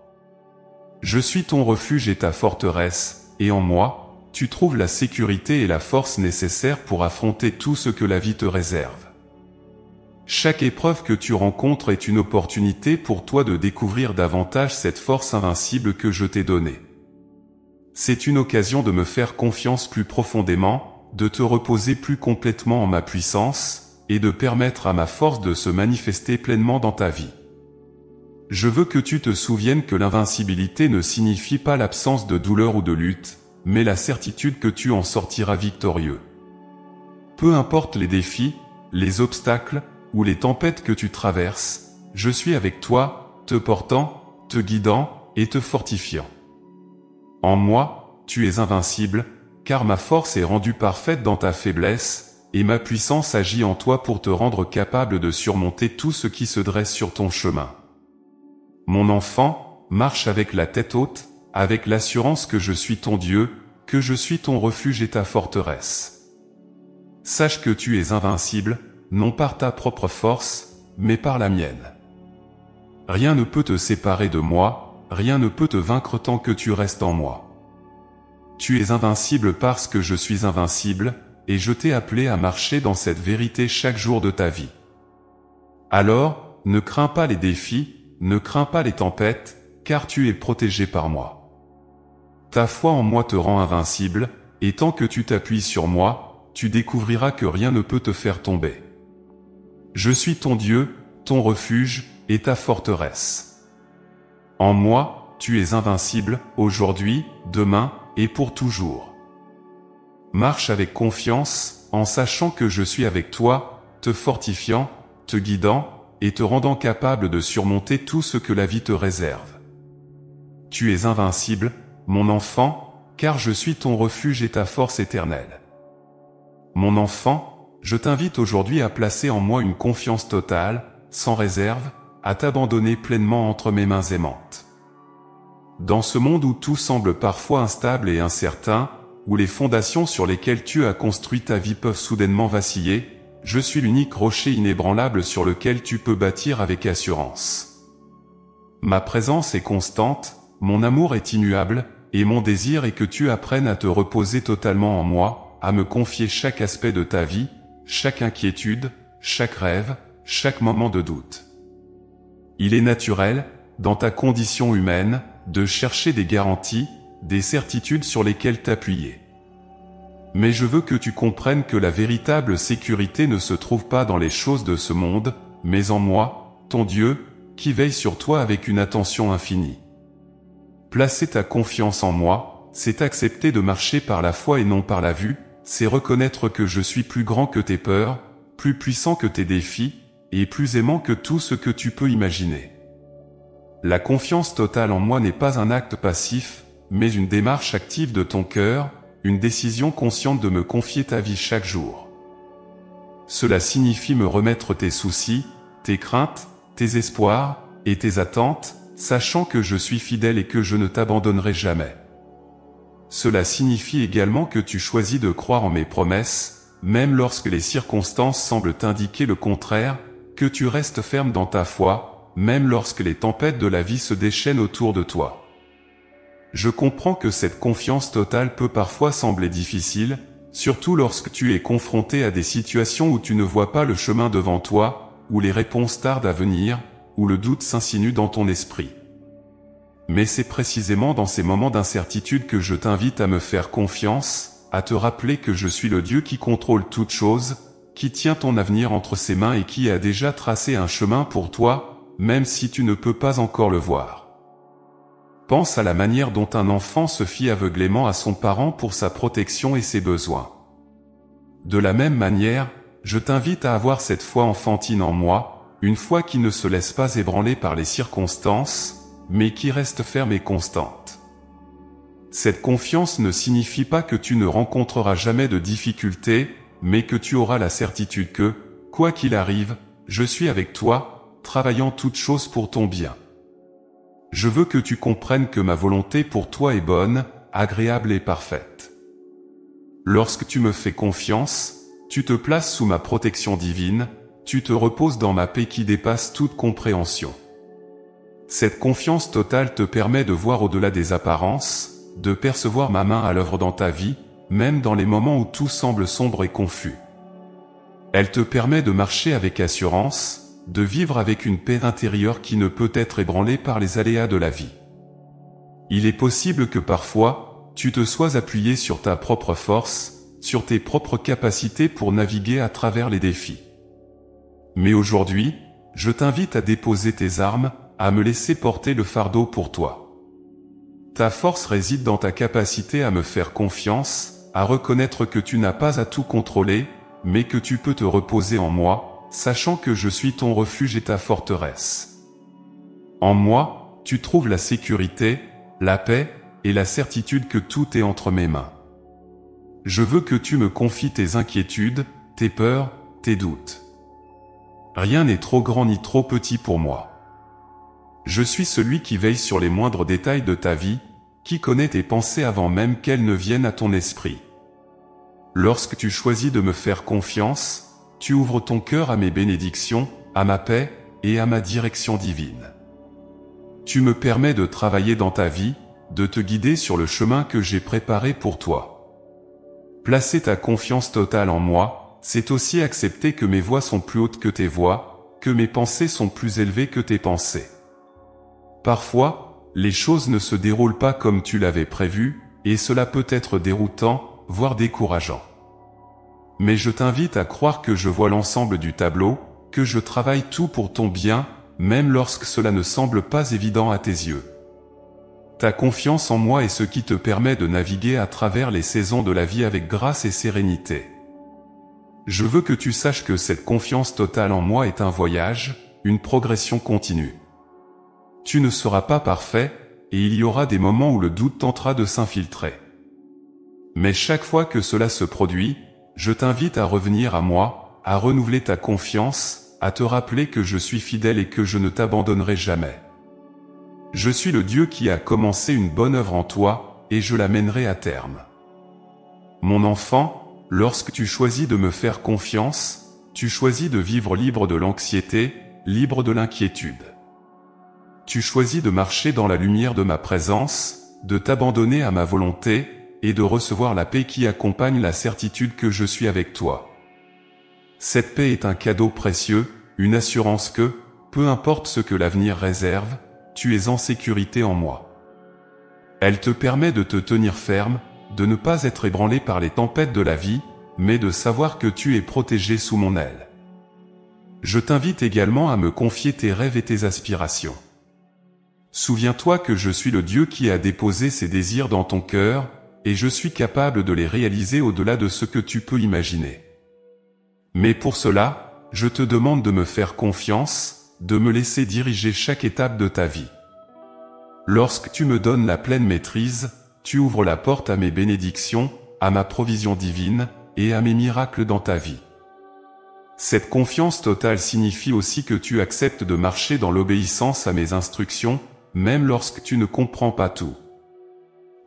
Je suis ton refuge et ta forteresse, et en moi, tu trouves la sécurité et la force nécessaires pour affronter tout ce que la vie te réserve. Chaque épreuve que tu rencontres est une opportunité pour toi de découvrir davantage cette force invincible que je t'ai donnée. C'est une occasion de me faire confiance plus profondément, de te reposer plus complètement en ma puissance, et de permettre à ma force de se manifester pleinement dans ta vie. Je veux que tu te souviennes que l'invincibilité ne signifie pas l'absence de douleur ou de lutte, mais la certitude que tu en sortiras victorieux. Peu importe les défis, les obstacles, ou les tempêtes que tu traverses, je suis avec toi, te portant, te guidant et te fortifiant. En moi, tu es invincible, car ma force est rendue parfaite dans ta faiblesse, et ma puissance agit en toi pour te rendre capable de surmonter tout ce qui se dresse sur ton chemin. Mon enfant, marche avec la tête haute, avec l'assurance que je suis ton Dieu, que je suis ton refuge et ta forteresse. Sache que tu es invincible, non par ta propre force, mais par la mienne. Rien ne peut te séparer de moi, rien ne peut te vaincre tant que tu restes en moi. Tu es invincible parce que je suis invincible, et je t'ai appelé à marcher dans cette vérité chaque jour de ta vie. Alors, ne crains pas les défis, ne crains pas les tempêtes, car tu es protégé par moi. Ta foi en moi te rend invincible, et tant que tu t'appuies sur moi, tu découvriras que rien ne peut te faire tomber. Je suis ton Dieu, ton refuge, et ta forteresse. En moi, tu es invincible, aujourd'hui, demain, et pour toujours. Marche avec confiance, en sachant que je suis avec toi, te fortifiant, te guidant, et te rendant capable de surmonter tout ce que la vie te réserve. Tu es invincible, mon enfant, car je suis ton refuge et ta force éternelle. Mon enfant, je t'invite aujourd'hui à placer en moi une confiance totale, sans réserve, à t'abandonner pleinement entre mes mains aimantes. Dans ce monde où tout semble parfois instable et incertain, où les fondations sur lesquelles tu as construit ta vie peuvent soudainement vaciller, je suis l'unique rocher inébranlable sur lequel tu peux bâtir avec assurance. Ma présence est constante, mon amour est immuable, et mon désir est que tu apprennes à te reposer totalement en moi, à me confier chaque aspect de ta vie, chaque inquiétude, chaque rêve, chaque moment de doute. Il est naturel, dans ta condition humaine, de chercher des garanties, des certitudes sur lesquelles t'appuyer. Mais je veux que tu comprennes que la véritable sécurité ne se trouve pas dans les choses de ce monde, mais en moi, ton Dieu, qui veille sur toi avec une attention infinie. Placer ta confiance en moi, c'est accepter de marcher par la foi et non par la vue, c'est reconnaître que je suis plus grand que tes peurs, plus puissant que tes défis, et plus aimant que tout ce que tu peux imaginer. La confiance totale en moi n'est pas un acte passif, mais une démarche active de ton cœur, une décision consciente de me confier ta vie chaque jour. Cela signifie me remettre tes soucis, tes craintes, tes espoirs, et tes attentes, sachant que je suis fidèle et que je ne t'abandonnerai jamais. Cela signifie également que tu choisis de croire en mes promesses, même lorsque les circonstances semblent indiquer le contraire, que tu restes ferme dans ta foi, même lorsque les tempêtes de la vie se déchaînent autour de toi. Je comprends que cette confiance totale peut parfois sembler difficile, surtout lorsque tu es confronté à des situations où tu ne vois pas le chemin devant toi, où les réponses tardent à venir, où le doute s'insinue dans ton esprit. Mais c'est précisément dans ces moments d'incertitude que je t'invite à me faire confiance, à te rappeler que je suis le Dieu qui contrôle toutes choses, qui tient ton avenir entre ses mains et qui a déjà tracé un chemin pour toi, même si tu ne peux pas encore le voir. Pense à la manière dont un enfant se fie aveuglément à son parent pour sa protection et ses besoins. De la même manière, je t'invite à avoir cette foi enfantine en moi, une foi qui ne se laisse pas ébranler par les circonstances, mais qui reste ferme et constante. Cette confiance ne signifie pas que tu ne rencontreras jamais de difficultés, mais que tu auras la certitude que, quoi qu'il arrive, je suis avec toi, travaillant toutes choses pour ton bien. Je veux que tu comprennes que ma volonté pour toi est bonne, agréable et parfaite. Lorsque tu me fais confiance, tu te places sous ma protection divine, tu te reposes dans ma paix qui dépasse toute compréhension. Cette confiance totale te permet de voir au-delà des apparences, de percevoir ma main à l'œuvre dans ta vie, même dans les moments où tout semble sombre et confus. Elle te permet de marcher avec assurance, de vivre avec une paix intérieure qui ne peut être ébranlée par les aléas de la vie. Il est possible que parfois, tu te sois appuyé sur ta propre force, sur tes propres capacités pour naviguer à travers les défis. Mais aujourd'hui, je t'invite à déposer tes armes, à me laisser porter le fardeau pour toi. Ta force réside dans ta capacité à me faire confiance, à reconnaître que tu n'as pas à tout contrôler, mais que tu peux te reposer en moi, sachant que je suis ton refuge et ta forteresse. En moi, tu trouves la sécurité, la paix et la certitude que tout est entre mes mains. Je veux que tu me confies tes inquiétudes, tes peurs, tes doutes. Rien n'est trop grand ni trop petit pour moi. Je suis celui qui veille sur les moindres détails de ta vie, qui connaît tes pensées avant même qu'elles ne viennent à ton esprit. Lorsque tu choisis de me faire confiance, tu ouvres ton cœur à mes bénédictions, à ma paix et à ma direction divine. Tu me permets de travailler dans ta vie, de te guider sur le chemin que j'ai préparé pour toi. Placer ta confiance totale en moi, c'est aussi accepter que mes voies sont plus hautes que tes voies, que mes pensées sont plus élevées que tes pensées. Parfois, les choses ne se déroulent pas comme tu l'avais prévu, et cela peut être déroutant, voire décourageant. Mais je t'invite à croire que je vois l'ensemble du tableau, que je travaille tout pour ton bien, même lorsque cela ne semble pas évident à tes yeux. Ta confiance en moi est ce qui te permet de naviguer à travers les saisons de la vie avec grâce et sérénité. Je veux que tu saches que cette confiance totale en moi est un voyage, une progression continue. Tu ne seras pas parfait, et il y aura des moments où le doute tentera de s'infiltrer. Mais chaque fois que cela se produit, je t'invite à revenir à moi, à renouveler ta confiance, à te rappeler que je suis fidèle et que je ne t'abandonnerai jamais. Je suis le Dieu qui a commencé une bonne œuvre en toi, et je la mènerai à terme. Mon enfant, lorsque tu choisis de me faire confiance, tu choisis de vivre libre de l'anxiété, libre de l'inquiétude. Tu choisis de marcher dans la lumière de ma présence, de t'abandonner à ma volonté, et de recevoir la paix qui accompagne la certitude que je suis avec toi. Cette paix est un cadeau précieux, une assurance que, peu importe ce que l'avenir réserve, tu es en sécurité en moi. Elle te permet de te tenir ferme, de ne pas être ébranlé par les tempêtes de la vie, mais de savoir que tu es protégé sous mon aile. Je t'invite également à me confier tes rêves et tes aspirations. Souviens-toi que je suis le Dieu qui a déposé ces désirs dans ton cœur, et je suis capable de les réaliser au-delà de ce que tu peux imaginer. Mais pour cela, je te demande de me faire confiance, de me laisser diriger chaque étape de ta vie. Lorsque tu me donnes la pleine maîtrise, tu ouvres la porte à mes bénédictions, à ma provision divine, et à mes miracles dans ta vie. Cette confiance totale signifie aussi que tu acceptes de marcher dans l'obéissance à mes instructions, même lorsque tu ne comprends pas tout.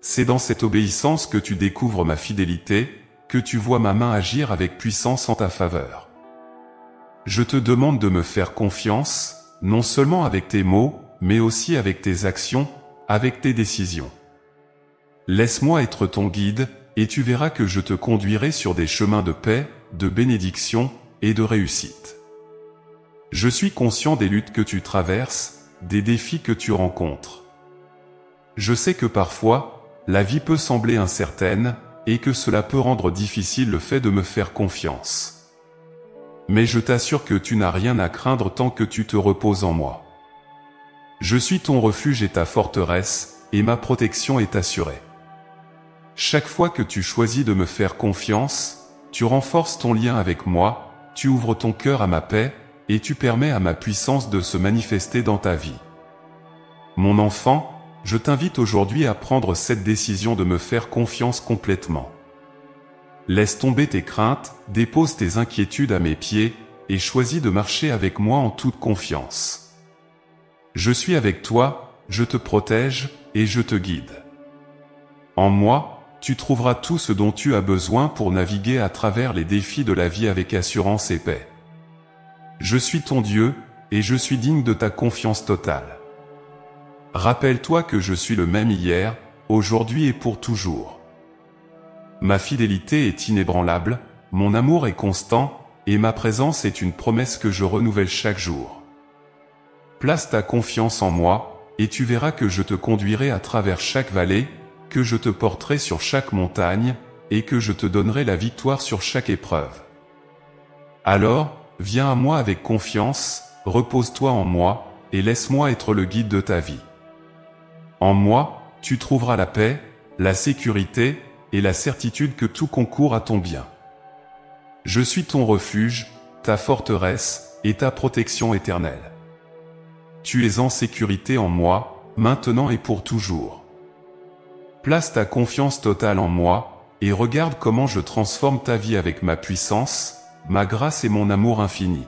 C'est dans cette obéissance que tu découvres ma fidélité, que tu vois ma main agir avec puissance en ta faveur. Je te demande de me faire confiance, non seulement avec tes mots, mais aussi avec tes actions, avec tes décisions. Laisse-moi être ton guide, et tu verras que je te conduirai sur des chemins de paix, de bénédiction et de réussite. Je suis conscient des luttes que tu traverses, des défis que tu rencontres. Je sais que parfois, la vie peut sembler incertaine, et que cela peut rendre difficile le fait de me faire confiance. Mais je t'assure que tu n'as rien à craindre tant que tu te reposes en moi. Je suis ton refuge et ta forteresse, et ma protection est assurée. Chaque fois que tu choisis de me faire confiance, tu renforces ton lien avec moi, tu ouvres ton cœur à ma paix, et tu permets à ma puissance de se manifester dans ta vie. Mon enfant, je t'invite aujourd'hui à prendre cette décision de me faire confiance complètement. Laisse tomber tes craintes, dépose tes inquiétudes à mes pieds, et choisis de marcher avec moi en toute confiance. Je suis avec toi, je te protège, et je te guide. En moi, tu trouveras tout ce dont tu as besoin pour naviguer à travers les défis de la vie avec assurance et paix. Je suis ton Dieu, et je suis digne de ta confiance totale. Rappelle-toi que je suis le même hier, aujourd'hui et pour toujours. Ma fidélité est inébranlable, mon amour est constant, et ma présence est une promesse que je renouvelle chaque jour. Place ta confiance en moi, et tu verras que je te conduirai à travers chaque vallée, que je te porterai sur chaque montagne, et que je te donnerai la victoire sur chaque épreuve. Alors, viens à moi avec confiance, repose-toi en moi, et laisse-moi être le guide de ta vie. En moi, tu trouveras la paix, la sécurité, et la certitude que tout concourt à ton bien. Je suis ton refuge, ta forteresse, et ta protection éternelle. Tu es en sécurité en moi, maintenant et pour toujours. Place ta confiance totale en moi, et regarde comment je transforme ta vie avec ma puissance, ma grâce et mon amour infini.